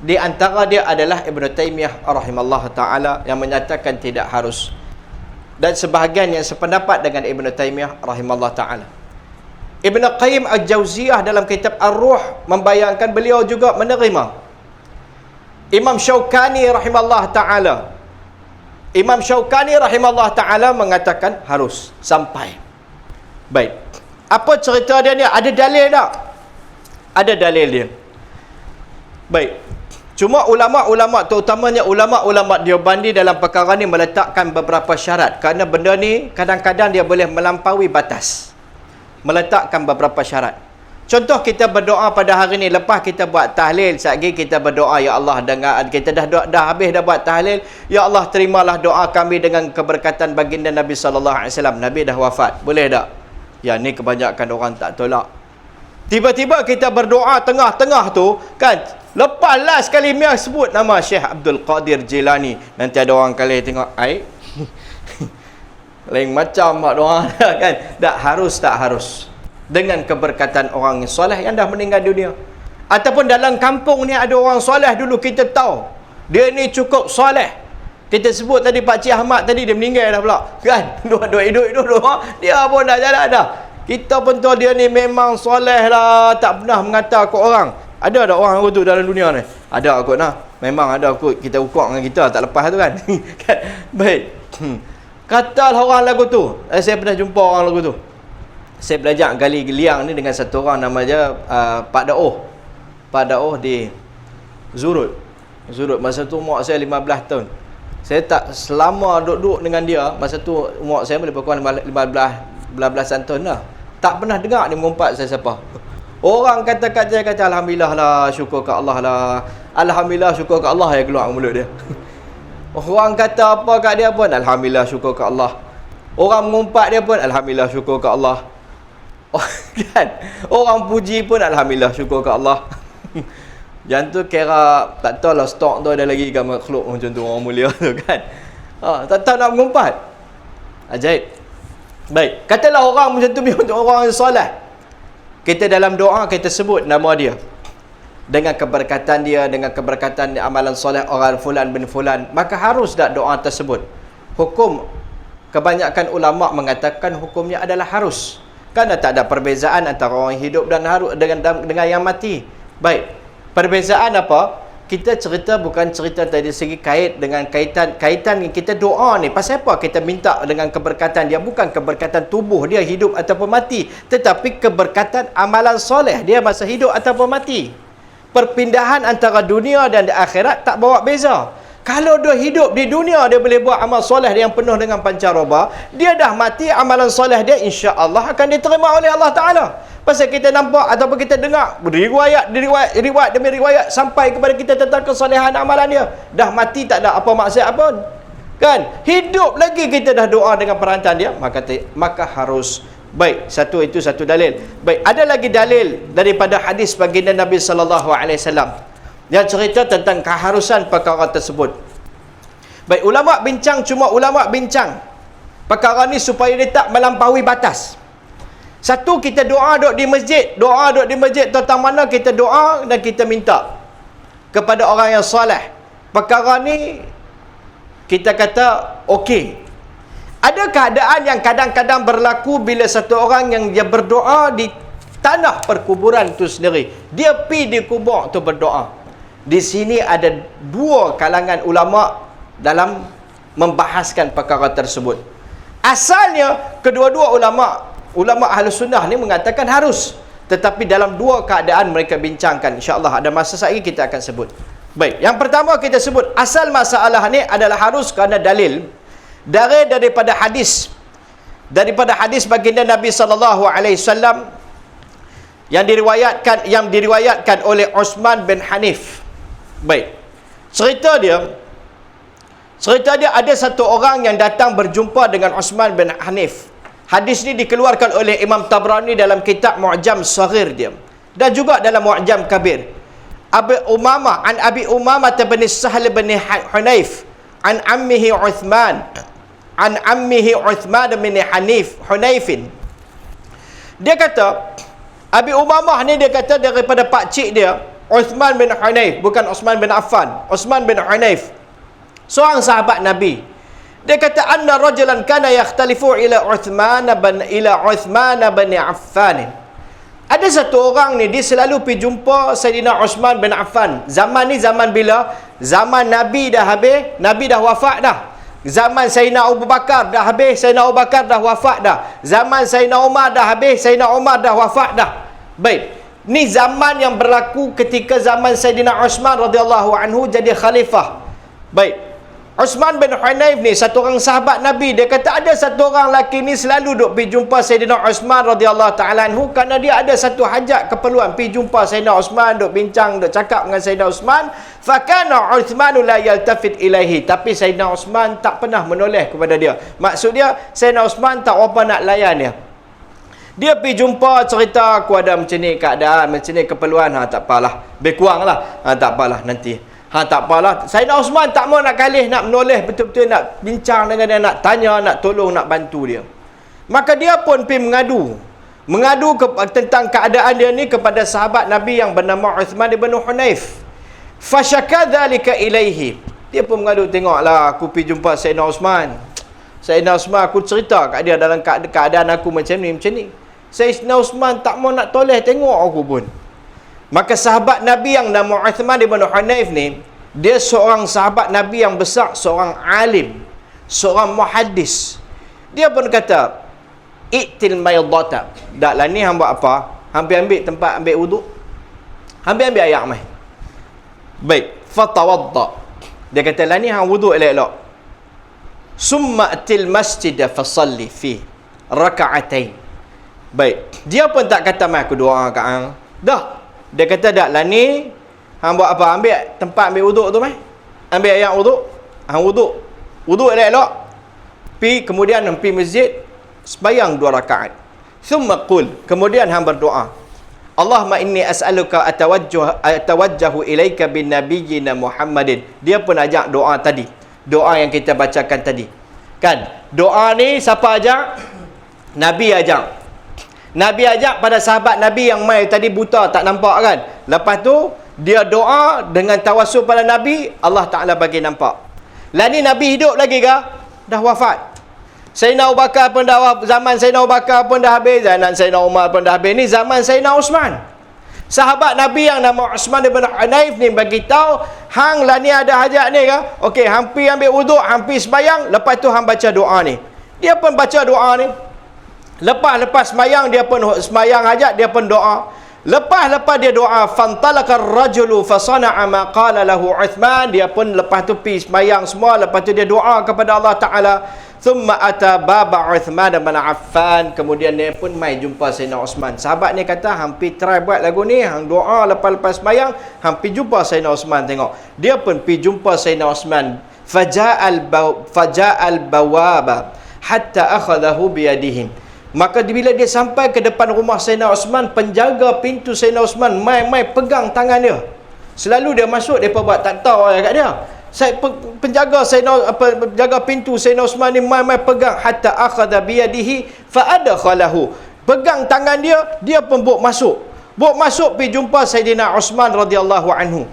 Di antara dia adalah Ibn Taymiyah rahimallahu ta'ala yang menyatakan tidak harus. Dan sebahagian yang sependapat dengan Ibn Taymiyah rahimahullah ta'ala. Ibn Qayyim Al-Jauziyah dalam kitab Ar-Ruh membayangkan beliau juga menerima. Imam Syaukani rahimahullah ta'ala, Imam Syaukani rahimahullah ta'ala mengatakan harus sampai. Baik, apa cerita dia ni? Ada dalil tak? Ada dalil dia. Baik, cuma ulama-ulama, terutamanya ulama-ulama Deobandi dalam perkara ni meletakkan beberapa syarat. Kerana benda ni kadang-kadang dia boleh melampaui batas. Meletakkan beberapa syarat. Contoh, kita berdoa pada hari ni, lepas kita buat tahlil, sekali kita berdoa, ya Allah, dengar, kita dah habis dah buat tahlil, ya Allah terimalah doa kami dengan keberkatan baginda Nabi SAW. Nabi dah wafat. Boleh tak? Ya, ni kebanyakan orang tak tolak. Tiba-tiba kita berdoa tengah-tengah tu kan, lepas last kali Mia sebut nama Syekh Abdul Qadir Jilani, nanti ada orang kali tengok, lain macam mak doa kan. Tak harus dengan keberkatan orang yang soleh yang dah meninggal dunia. Ataupun dalam kampung ni ada orang soleh dulu, kita tahu dia ni cukup soleh. Kita sebut tadi Pak Cik Ahmad tadi, dia meninggal dah pula kan. Dua hidup dia pun dah jalan dah. Kita pun tahu dia ni memang soleh lah, tak pernah mengata kot orang. Ada tak orang tu dalam dunia ni? Ada kot lah. Memang ada kot. Kita ukur dengan kita tak lepas tu kan. Baik. Katalah orang lagu tu. Saya pernah jumpa orang lagu tu. Saya belajar gali liang ni dengan satu orang nama dia Pak Daoh. Pak Daoh di Zurut. Masa tu umur saya 15 tahun. Saya tak selama duduk dengan dia. Masa tu umur saya lebih kurang 15 tahun lah. Tak pernah dengar dia mengumpat saya siapa. Orang kata Alhamdulillah lah, syukur ke Allah lah. Alhamdulillah, syukur ke Allah, yang keluar mulut dia. Orang kata apa kat dia pun, Alhamdulillah, syukur ke Allah. Orang mengumpat dia pun, Alhamdulillah, syukur ke Allah. Kan? Orang puji pun, Alhamdulillah, syukur ke Allah. Yang tu kira tak tahu lah stok tu ada lagi kat makhluk macam tu, orang mulia tu kan. Tak tahu nak mengumpat. Ajaib. Baik, katalah orang macam tu untuk orang yang soleh. Kita dalam doa kita sebut nama dia dengan keberkatan dia, dengan keberkatan amalan soleh orang fulan bin fulan, maka harus tak doa tersebut. Hukum kebanyakan ulama mengatakan hukumnya adalah harus. Kerana tak ada perbezaan antara orang hidup dan harus dengan yang mati. Baik. Perbezaan apa? kita cerita bukan cerita dari segi kait dengan kaitan yang kita doa ni. Pasal apa kita minta dengan keberkatan dia? Bukan keberkatan tubuh dia hidup ataupun mati, tetapi keberkatan amalan soleh dia masa hidup ataupun mati. Perpindahan antara dunia dan akhirat tak bawa beza. Kalau dia hidup di dunia, dia boleh buat amal soleh yang penuh dengan pancaroba. Dia dah mati, amalan soleh dia insya-Allah akan diterima oleh Allah Ta'ala. Pasal kita nampak ataupun kita dengar riwayat demi riwayat sampai kepada kita tentang kesolehan amalan dia. Dah mati tak ada apa maksiat pun. Kan? Hidup lagi kita dah doa dengan perantaraan dia, maka harus baik. Itu satu dalil. Baik, ada lagi dalil daripada hadis baginda Nabi sallallahu alaihi wasallam yang cerita tentang keharusan perkara tersebut. Baik, ulama bincang perkara ni supaya dia tak melampaui batas. Satu, kita doa duduk di masjid tentang mana kita doa dan kita minta kepada orang yang soleh. Perkara ni kita kata okey. Ada keadaan yang kadang-kadang berlaku bila satu orang yang dia berdoa di tanah perkuburan tu sendiri. Dia pergi di kubur tu berdoa. Di sini ada dua kalangan ulama dalam membahaskan perkara tersebut. Asalnya kedua-dua ulama Ahlus Sunnah ni mengatakan harus, tetapi dalam dua keadaan mereka bincangkan. InsyaAllah ada masa lagi kita akan sebut. Baik, yang pertama kita sebut asal masalah ni adalah harus kerana dalil daripada hadis baginda Nabi sallallahu alaihi wasallam yang diriwayatkan oleh Uthman bin Hanif. Baik, cerita dia ada satu orang yang datang berjumpa dengan Uthman bin Hanif. Hadis ni dikeluarkan oleh Imam Tabrani dalam kitab Mu'jam Saghir dia, dan juga dalam Mu'jam Kabir. Abi Umamah bin Sahl bin Hunayf an ammihi Uthman bin Hunayfin. Dia kata, Abi Umamah ni dia kata daripada pakcik dia Uthman bin Hunayf, bukan Uthman bin Affan, Uthman bin Hunayf, seorang sahabat Nabi. Dia kata anna rajulan kana yakhtalifu ila Uthman bin Affan. Ada satu orang ni dia selalu pergi jumpa Sayyidina Uthman bin Affan. Zaman ni zaman bila? Zaman Nabi dah habis, Nabi dah wafat dah. Zaman Sayyidina Abu Bakar dah habis, Sayyidina Abu Bakar dah wafat dah. Zaman Sayyidina Umar dah habis, Sayyidina Umar dah wafat dah. Baik, ni zaman yang berlaku ketika zaman Sayyidina Uthman radhiyallahu anhu jadi khalifah. Baik, Uthman bin Hunayf ni satu orang sahabat Nabi. Dia kata ada satu orang lelaki ni selalu duk pergi jumpa Sayyidina Uthman radhiyallahu ta'ala anhu kerana dia ada satu hajat keperluan pergi jumpa Sayyidina Uthman, duk bincang, duk cakap dengan Sayyidina Uthman. Fakana Uthmanu la yaltafit ilaihi, tapi Sayyidina Uthman tak pernah menoleh kepada dia. Maksud dia Sayyidina Uthman tak apa nak layan dia. Dia pergi jumpa, cerita aku ada macam ni keadaan, macam ni keperluan, tak apalah, lebih kurang lah, tak apalah nanti. Tak apalah. Sayyidina Uthman tak mau nak kalih, nak menoleh betul-betul, nak bincang dengan dia, nak tanya, nak tolong, nak bantu dia. Maka dia pun pergi mengadu tentang keadaan dia ni kepada sahabat Nabi yang bernama Uthman bin Hunayf. Fashaka dzalika ilaihi. Dia pun mengadu, tengoklah aku pergi jumpa Sayyidina Uthman. Sayyidina Uthman, aku cerita kat dia dalam keadaan aku macam ni. Sayyidina Uthman tak mau nak toleh tengok aku pun. Maka sahabat Nabi yang nama Uthman bin Hunayf ni, dia seorang sahabat Nabi yang besar, seorang alim, seorang muhaddis. Dia pun kata, "I'til maydata." Daklah ni hang buat apa? Ambil tempat ambil wuduk. Ambil air mai. Baik, fatawadda. Dia kata, "Lah ni hang wuduk elok-elok. Summa atil masjid fa salli fi raka'atain." Baik, dia pun tak kata mai aku doa kat hang. Dah. Dia kata dak lah ni hang buat apa? Ambil tempat ambil wuduk tu mai. Ambil air wuduk. Hang wuduk elok-elok. Kemudian pergi masjid sembahyang 2 rakaat. Thumma qul, kemudian hang berdoa. Allahumma inni as'aluka atawajjahu ilaika bin nabiyyina Muhammadin. Dia pun ajak doa tadi. Doa yang kita bacakan tadi. Kan? Doa ni siapa ajak? Nabi ajak. Nabi ajak pada sahabat Nabi yang mai tadi buta tak nampak kan. Lepas tu dia doa dengan tawassul pada Nabi, Allah Ta'ala bagi nampak. Lah ni Nabi hidup lagi ke? Dah wafat. Sayyidina Abu Bakar pun dah wafat, zaman Sayyidina Abu Bakar pun dah habis, zaman Sayyidina Umar pun dah habis. Ni zaman Sayyidina Uthman. Sahabat Nabi yang nama Uthman bin Hunaif ni bagi tahu, hang lah ni ada hajat ni ke? Okey, hang pi ambil wuduk, hang pi sembahyang, lepas tu hang baca doa ni. Dia pun baca doa ni. Lepas sembahyang dia pun sembahyang hajat, dia pun doa. Lepas dia doa, fantalaka ar-rajulu fasana'a ma qala lahu Uthman, dia pun lepas tu pi sembahyang semua, lepas tu dia doa kepada Allah Taala. Thumma ata baba Uthman bin Affan, kemudian dia pun mai jumpa Sayyidina Uthman. Sahabat ni kata, hampir try buat lagu ni, hang doa lepas sembahyang, hampir jumpa Sayyidina Uthman, tengok. Dia pun pi jumpa Sayyidina Uthman. Faja'al bawaba hatta akhadahu biyadihi. Maka bila dia sampai ke depan rumah Sayyidina Uthman, penjaga pintu Sayyidina Uthman mai pegang tangan dia. Selalu dia masuk, depa buat tak tahu kat dia. Penjaga pintu Sayyidina Uthman ni mai pegang hatta akhadha biyadihi fa adkhalahu. Pegang tangan dia pun bawa masuk pergi jumpa Sayyidina Uthman radhiyallahu anhu.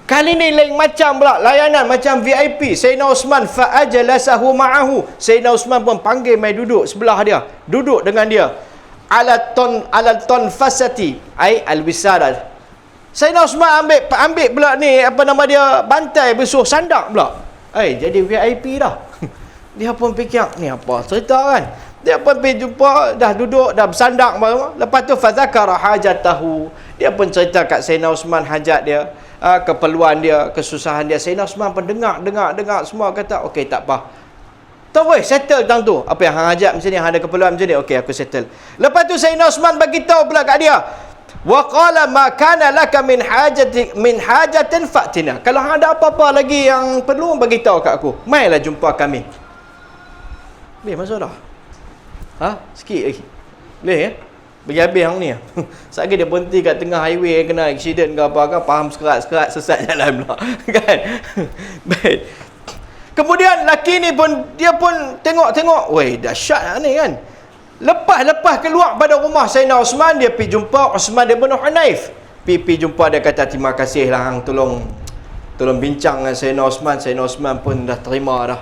Kali ni lain macam pula, layanan macam VIP. Sayyidina Uthman fa ajlasahu ma'ahu. Sayyidina Uthman pun panggil mai duduk sebelah dia, duduk dengan dia. Ala ton fasati ai al-wisada. Sayyidina Uthman ambil pula ni, apa nama dia, bantai besuh sandak pula. Jadi VIP dah. Dia pun fikir, ni apa cerita kan? Dia pun pergi jumpa, dah duduk, dah bersandak baru. Lepas tu fazakara hajatahu. Dia pun cerita kat Sayyidina Uthman hajat dia, keperluan dia, kesusahan dia. Sayyidina Uthman pun dengar semua, kata okey tak apa. Tahu settle tang tu. Apa yang hang hajat macam ni, hang ada keperluan macam ni, okey aku settle. Lepas tu Sayyidina Uthman bagi tahu pula kat dia, wa qala ma kana laka min hajatin fa'tina. Kalau hang ada apa-apa lagi yang perlu, bagi tahu kat aku. Mailah jumpa kami. Boleh masuk dah? Sikit lagi. Boleh ya? Bagi habis hang ni. Satgi dia berhenti kat tengah highway, kena accident ke apa kan, faham sekerat sesat jalan pula. Kan? Baik. Kemudian laki ni pun, dia pun tengok, weh dahsyat ni kan. Lepas keluar pada rumah Sayyidina Uthman, dia pergi jumpa Uthman bin Hunaif. Pergi jumpa, dia kata terima kasih lah hang tolong bincang dengan Sayyidina Uthman. Sayyidina Uthman pun dah terima dah.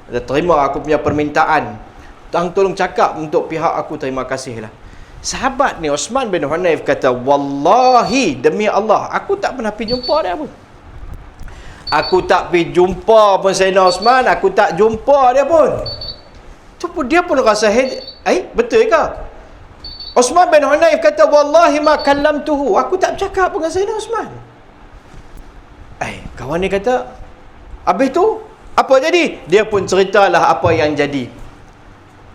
Dah terima aku punya permintaan. Hang tolong cakap untuk pihak aku, terima kasih lah. Sahabat ni Uthman bin Hunaif kata, wallahi demi Allah, aku tak pernah pergi jumpa dia pun. Aku tak pergi jumpa pun Sayyidina Uthman, aku tak jumpa dia pun. Dia pun rasa betul ke? Uthman bin Hunaif kata, wallahi ma kallamtuhu, aku tak bercakap dengan Sayyidina Uthman. Kawan ni kata, habis tu apa jadi? Dia pun ceritalah apa yang jadi.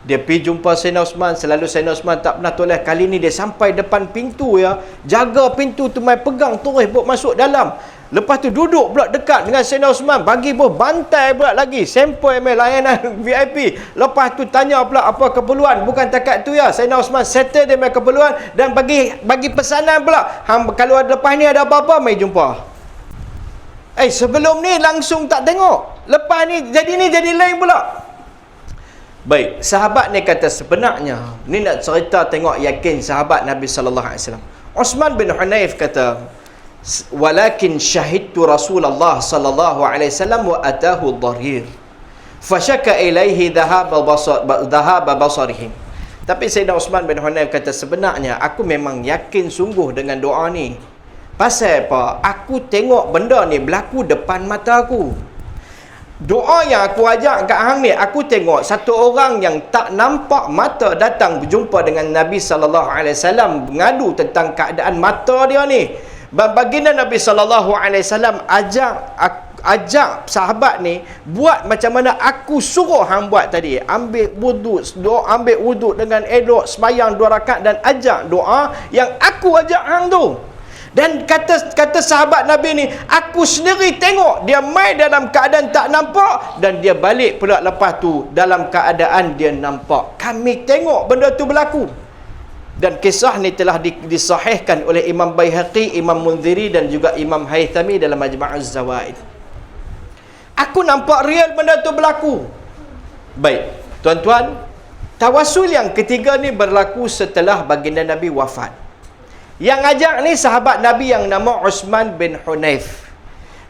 Dia pergi jumpa Sayyidina Uthman. Selalu Sayyidina Uthman tak pernah toleh. Kali ni dia sampai depan pintu ya, jaga pintu tu mai pegang terus bawa masuk dalam. Lepas tu duduk pula dekat dengan Sayyidina Uthman, bagi pun bantai pula lagi, sempoi mai layanan VIP. Lepas tu tanya pula apa keperluan. Bukan takat tu ya, Sayyidina Uthman settle dia mai keperluan dan bagi pesanan pula. Kalau lepas ni ada apa-apa, mai jumpa. Sebelum ni langsung tak tengok. Lepas ni jadi lain pula. Baik, sahabat ni kata sebenarnya ni nak cerita tengok yakin sahabat Nabi sallallahu alaihi wasallam. Uthman bin Hunaif kata, walakin syahidtu Rasulullah sallallahu alaihi wasallam wa atahu dharir fashaka ilaihi dhahaba basarihi. Tapi Sayyidina Uthman bin Hunaif kata, sebenarnya aku memang yakin sungguh dengan doa ni. Pasal apa? Aku tengok benda ni berlaku depan mata aku. Doa yang aku ajak kat hang ni, aku tengok satu orang yang tak nampak mata datang berjumpa dengan Nabi sallallahu alaihi wasallam, mengadu tentang keadaan mata dia ni. Baginda Nabi sallallahu alaihi wasallam ajak sahabat ni buat macam mana aku suruh hang buat tadi. Ambil wuduk dengan elok, sembahyang 2 rakaat dan ajak doa yang aku ajak hang tu. Dan kata sahabat Nabi ni, aku sendiri tengok dia mai dalam keadaan tak nampak dan dia balik pula lepas tu dalam keadaan dia nampak. Kami tengok benda tu berlaku. Dan kisah ni telah disahihkan oleh Imam Baihaqi, Imam Munziri dan juga Imam Haythami dalam Majma'uz Zawaid. Aku nampak real benda tu berlaku. Baik, tuan-tuan, tawassul yang ketiga ni berlaku setelah baginda Nabi wafat. Yang ajak ni sahabat Nabi yang nama Uthman bin Hunaif.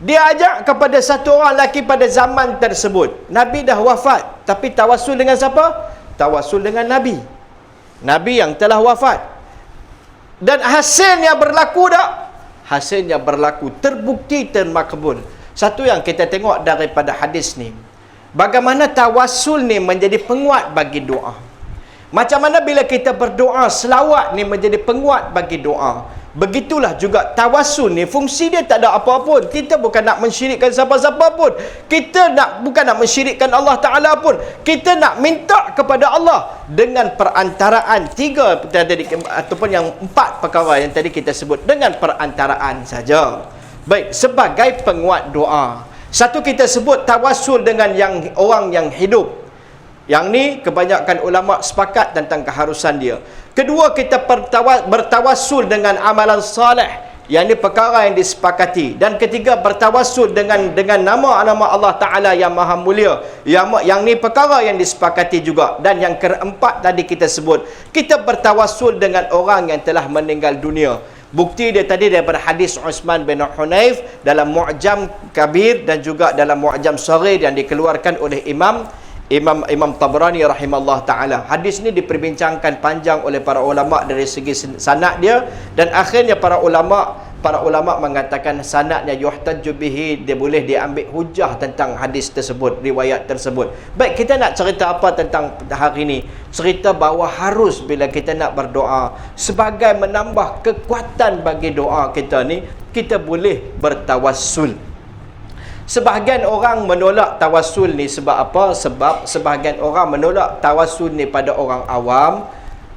Dia ajak kepada satu orang lelaki pada zaman tersebut. Nabi dah wafat, tapi tawassul dengan siapa? Tawassul dengan Nabi. Nabi yang telah wafat. Dan hasilnya berlaku tak? Hasilnya berlaku, terbukti dan makbul. Satu yang kita tengok daripada hadis ni, bagaimana tawassul ni menjadi penguat bagi doa. Macam mana bila kita berdoa, selawat ni menjadi penguat bagi doa. Begitulah juga tawassul ni, fungsi dia tak ada apa pun. Kita bukan nak mensyirikkan siapa-siapa pun. Kita bukan nak mensyirikkan Allah Ta'ala pun. Kita nak minta kepada Allah dengan perantaraan tiga tadi, ataupun yang 4 perkara yang tadi kita sebut, dengan perantaraan saja. Baik, sebagai penguat doa. Satu, kita sebut tawassul dengan orang yang hidup. Yang ni kebanyakan ulama sepakat tentang keharusan dia. Kedua, kita bertawassul dengan amalan salih. Yang ini perkara yang disepakati. Dan ketiga, bertawassul dengan nama-nama Allah Ta'ala yang maha mulia. Yang ni perkara yang disepakati juga. Dan yang keempat tadi kita sebut, kita bertawassul dengan orang yang telah meninggal dunia. Bukti dia tadi daripada hadis Utsman bin Hunayf dalam Mu'jam Kabir dan juga dalam Mu'jam Saghir yang dikeluarkan oleh Imam Tabrani rahimahullah ta'ala. Hadis ni diperbincangkan panjang oleh para ulama dari segi sanad dia, dan akhirnya para ulama mengatakan sanadnya yuhtajju bihi, dia boleh diambil hujah tentang hadis tersebut, riwayat tersebut. Baik, kita nak cerita apa tentang hari ini? Cerita bahawa harus bila kita nak berdoa, sebagai menambah kekuatan bagi doa kita ni, kita boleh bertawassul. Sebahagian orang menolak tawassul ni sebab apa? Sebab sebahagian orang menolak tawassul ni pada orang awam.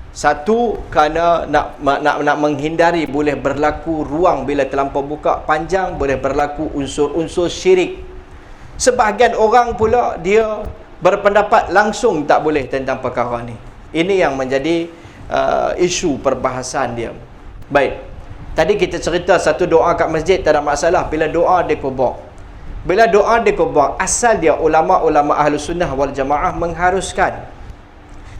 Satu, kerana nak menghindari boleh berlaku ruang bila terlampau buka panjang, boleh berlaku unsur-unsur syirik. Sebahagian orang pula dia berpendapat langsung tak boleh tentang perkara ni. Ini yang menjadi isu perbahasan dia. Baik, tadi kita cerita satu doa kat masjid tak ada masalah bila doa di kubur. Bila doa di kubur, asal dia ulama-ulama ahlu sunnah wal jamaah mengharuskan.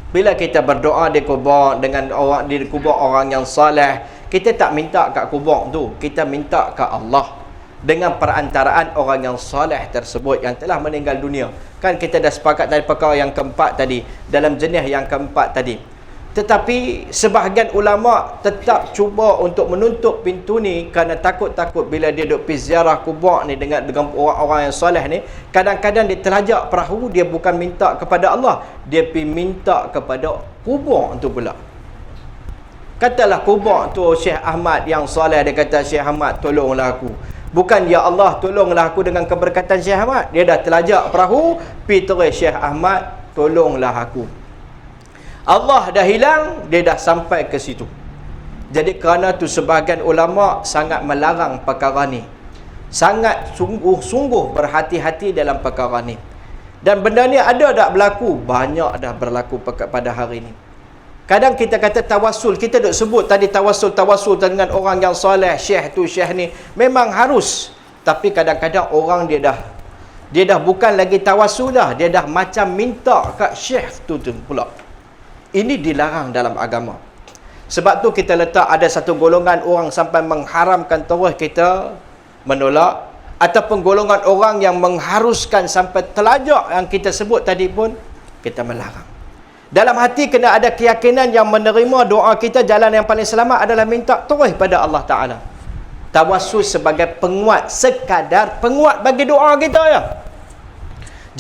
Bila kita berdoa di kubur dengan orang di kubur orang yang saleh, kita tak minta kat kubur tu, kita minta kat Allah dengan perantaraan orang yang saleh tersebut yang telah meninggal dunia. Kan kita dah sepakat dari perkara yang keempat tadi, dalam jenis yang keempat tadi. Tetapi sebahagian ulama tetap cuba untuk menutup pintu ni kerana takut-takut bila dia duduk pergi ziarah kubur ni dengan orang-orang yang soleh ni, kadang-kadang dia terajak perahu, dia bukan minta kepada Allah, dia pergi minta kepada kubur tu pula. Katalah kubur tu Syekh Ahmad yang soleh, dia kata, Syekh Ahmad tolonglah aku. Bukan ya Allah tolonglah aku dengan keberkatan Syekh Ahmad. Dia dah terajak perahu, pergi terus Syekh Ahmad tolonglah aku. Allah dah hilang, dia dah sampai ke situ. Jadi kerana tu sebahagian ulama sangat melarang perkara ni. Sangat sungguh-sungguh berhati-hati dalam perkara ni. Dan benda ni ada tak berlaku? Banyak dah berlaku pada hari ni. Kadang kita kata tawassul, kita duk sebut tadi tawassul dengan orang yang soleh, syekh tu syekh ni, memang harus. Tapi kadang-kadang orang dia dah bukan lagi tawassul dah, dia dah macam minta kat syekh tu pula. Ini dilarang dalam agama. Sebab tu kita letak ada satu golongan orang sampai mengharamkan terus kita menolak, ataupun golongan orang yang mengharuskan sampai telajak yang kita sebut tadi pun kita melarang. Dalam hati kena ada keyakinan yang menerima doa kita, jalan yang paling selamat adalah minta terus pada Allah Ta'ala. Tawassul sebagai penguat, sekadar penguat bagi doa kita ya.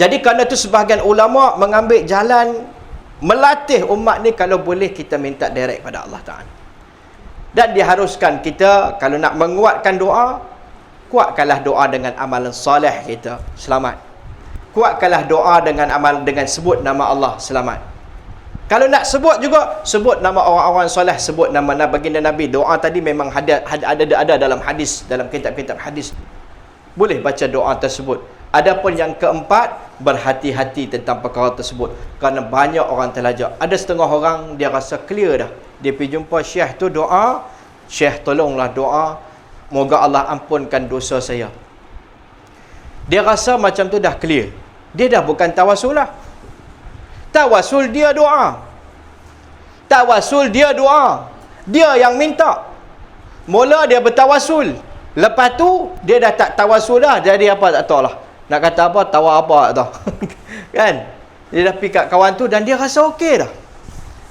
Jadi kerana tu sebahagian ulama mengambil jalan melatih umat ni, kalau boleh kita minta direct pada Allah Ta'ala. Dan diharuskan kita kalau nak menguatkan doa, kuatkanlah doa dengan amalan soleh kita, selamat. Kuatkanlah doa dengan sebut nama Allah, selamat. Kalau nak sebut juga, sebut nama orang-orang soleh, sebut nama baginda Nabi. Doa tadi memang ada dalam hadis, dalam kitab-kitab hadis. Boleh baca doa tersebut. Adapun yang keempat, berhati-hati tentang perkara tersebut. Kerana banyak orang terlajak. Ada setengah orang dia rasa clear dah. Dia pergi jumpa syekh tu doa, syekh tolonglah doa, moga Allah ampunkan dosa saya. Dia rasa macam tu dah clear. Dia dah bukan tawassul lah. Tawassul dia doa. Tawassul dia doa. Dia yang minta. Mula dia bertawassul. Lepas tu dia dah tak tawassul dah. Jadi apa tak tahu lah. Nak kata apa, tawa apa tak tahu. Kan? Dia dah pergi kat kawan tu dan dia rasa okey dah.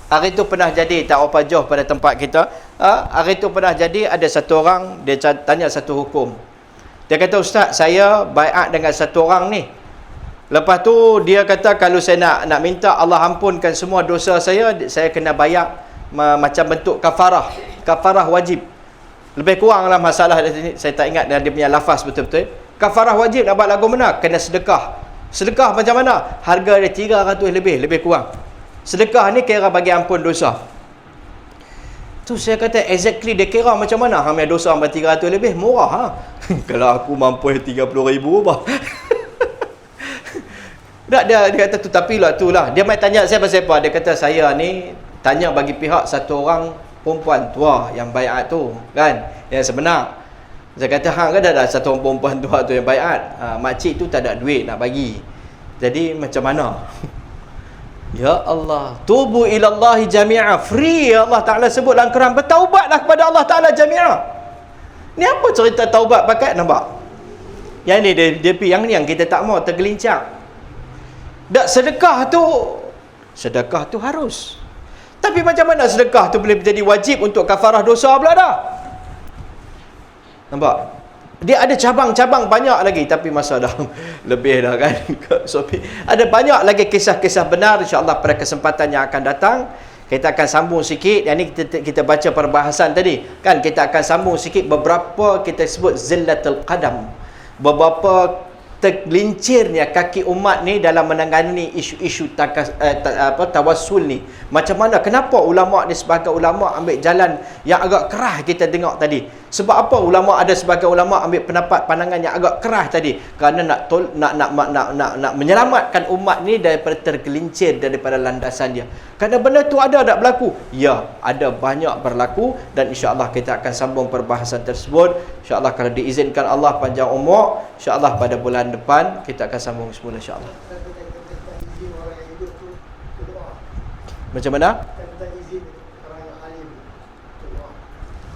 Hari tu pernah jadi, tak apa jauh pada tempat kita. Hari tu pernah jadi, ada satu orang, dia tanya satu hukum. Dia kata, Ustaz, saya baiat dengan satu orang ni. Lepas tu, dia kata, kalau saya nak minta Allah ampunkan semua dosa saya kena bayar macam bentuk kafarah. Kafarah wajib. Lebih kurang lah masalah dia, saya tak ingat dia punya lafaz betul-betul. Kafarah wajib nak buat lagu mana? Kena sedekah. Sedekah macam mana? Harga dia 300 lebih kurang. Sedekah ni kira bagi ampun dosa. Tu saya kata, exactly dia kira macam mana? Hang punya dosa sampai 300 lebih, murah ha. Kalau aku mampu 30,000 apa? Tak, dia kata tu, tapi lah tu lah. Dia mai tanya saya pasal apa? Dia kata, saya ni tanya bagi pihak satu orang perempuan tua yang baiat tu, kan? Yang sebenar. Saya kata, hang kan ada satu orang perempuan tua tu yang baiat. Makcik tu tak ada duit nak bagi. Jadi macam mana? Ya Allah, tubu ilallahi jami'a, free Allah Ta'ala sebut dalam Quran, bertaubatlah kepada Allah Ta'ala jami'a. Ni apa cerita taubat pakai, nampak? Yang ni dia yang kita tak mau tergelincang. Tak, sedekah tu harus. Tapi macam mana sedekah tu boleh menjadi wajib untuk kafarah dosa pula dah? Nampak? Dia ada cabang-cabang banyak lagi, tapi masa dah lebih dah kan. Ada banyak lagi kisah-kisah benar, insya-Allah pada kesempatan yang akan datang kita akan sambung sikit. Yang ni kita baca perbahasan tadi kan, kita akan sambung sikit beberapa kita sebut zillatul qadam, beberapa tergelincirnya kaki umat ni dalam menangani isu-isu tawassul ni. Macam mana, kenapa ulama ni sebagai ulama ambil jalan yang agak keras kita tengok tadi? Sebab apa ulama ada sebagai ulama ambil pandangan yang agak keras tadi? Kerana nak menyelamatkan umat ni daripada tergelincir daripada landasan dia. Kerana benda tu ada tak berlaku? Ya, ada banyak berlaku, dan insya-Allah kita akan sambung perbahasan tersebut. Insya-Allah kalau diizinkan Allah panjang umur, insya-Allah pada bulan depan kita akan sambung semula insya-Allah. Macam mana?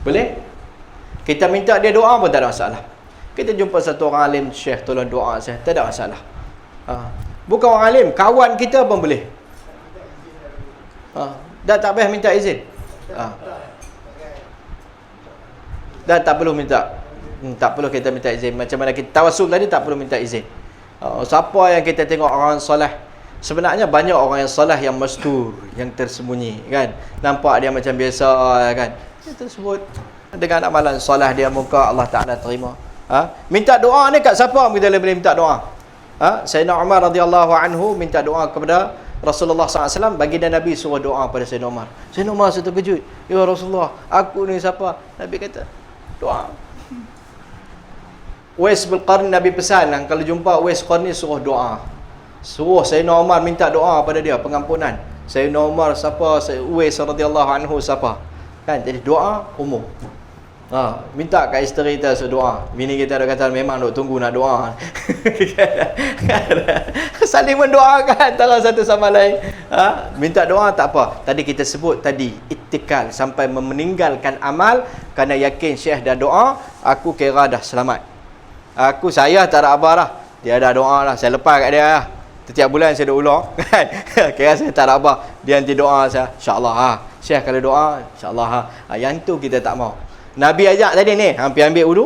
Boleh? Kita minta dia doa pun tak ada masalah. Kita jumpa satu orang alim, Syekh tolong doa saya, tak ada masalah. Bukan orang alim, kawan kita pun boleh. Dah tak payah minta izin. Dah tak perlu minta. Tak perlu kita minta izin. Macam mana kita tawassul tadi, tak perlu minta izin. Siapa yang kita tengok orang soleh, sebenarnya banyak orang yang soleh yang mastur, yang tersembunyi kan. Nampak dia macam biasa kan. Kita sebut dengan amalan solah dia, muka Allah Ta'ala terima. Minta doa ni kat siapa kita boleh minta doa? Sayyidina Umar radhiyallahu anhu minta doa kepada Rasulullah SAW. Baginda Nabi suruh doa pada Sayyidina Umar. Sayyidina Umar terkejut, ya Rasulullah, aku ni siapa? Nabi kata, doa. Uwais bin Qarni, Nabi pesan kalau jumpa Uwais Qarni suruh doa. Suruh Sayyidina Umar minta doa pada dia, pengampunan. Sayyidina Umar siapa? Uwais radhiyallahu anhu siapa? Kan, jadi doa umum. Minta kat isteri kita doa. Bini kita ada kata memang duk tunggu nak doa. Saling mendoakan antara satu sama lain. Minta doa tak apa. Tadi kita sebut tadi ittikal sampai meninggalkan amal kerana yakin Syekh dah doa, aku kira dah selamat. Saya tak ada abar dah. Dia dah doa lah, saya lepas kat dia lah. Setiap bulan saya dah ulang kan. Kira saya tak ada abar. Dia nanti doa saya, insya-Allah Syekh kalau doa, insya-Allah yang tu kita tak mau. Nabi ajak tadi ni, hampir ambil wudu.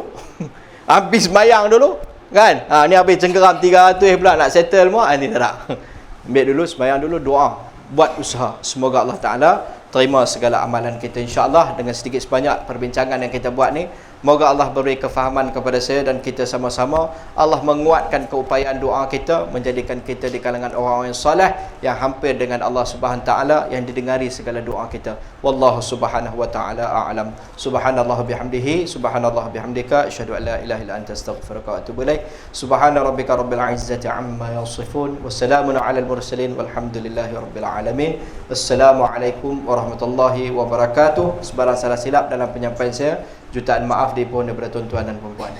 Habis sembahyang dulu, kan? Ni habis cengkeram 300 pula nak settle semua, ni tak ada. Ambil dulu, sembahyang dulu, doa. Buat usaha. Semoga Allah Ta'ala terima segala amalan kita insya-Allah. Dengan sedikit sebanyak perbincangan yang kita buat ni, moga Allah beri kefahaman kepada saya dan kita sama-sama. Allah menguatkan keupayaan doa kita, menjadikan kita di kalangan orang-orang yang soleh, yang hampir dengan Allah Subhanahu Ta'ala, yang didengari segala doa kita. Wallahu Subhanahu wa Ta'ala a'lam. Subhanallah bihamdihi, subhanallah bihamdika, asyhadu an la ilaha illa anta astaghfiruka wa atubu ilaik. Subhana rabbika rabbil izzati amma yasifun, wassalamun alal mursalin, walhamdulillahi rabbil alamin. Wassalamualaikum warahmatullahi wabarakatuh. Sebarang salah silap dalam penyampaian saya, jutaan maaf dipohon daripada tuan-tuan dan puan-puan.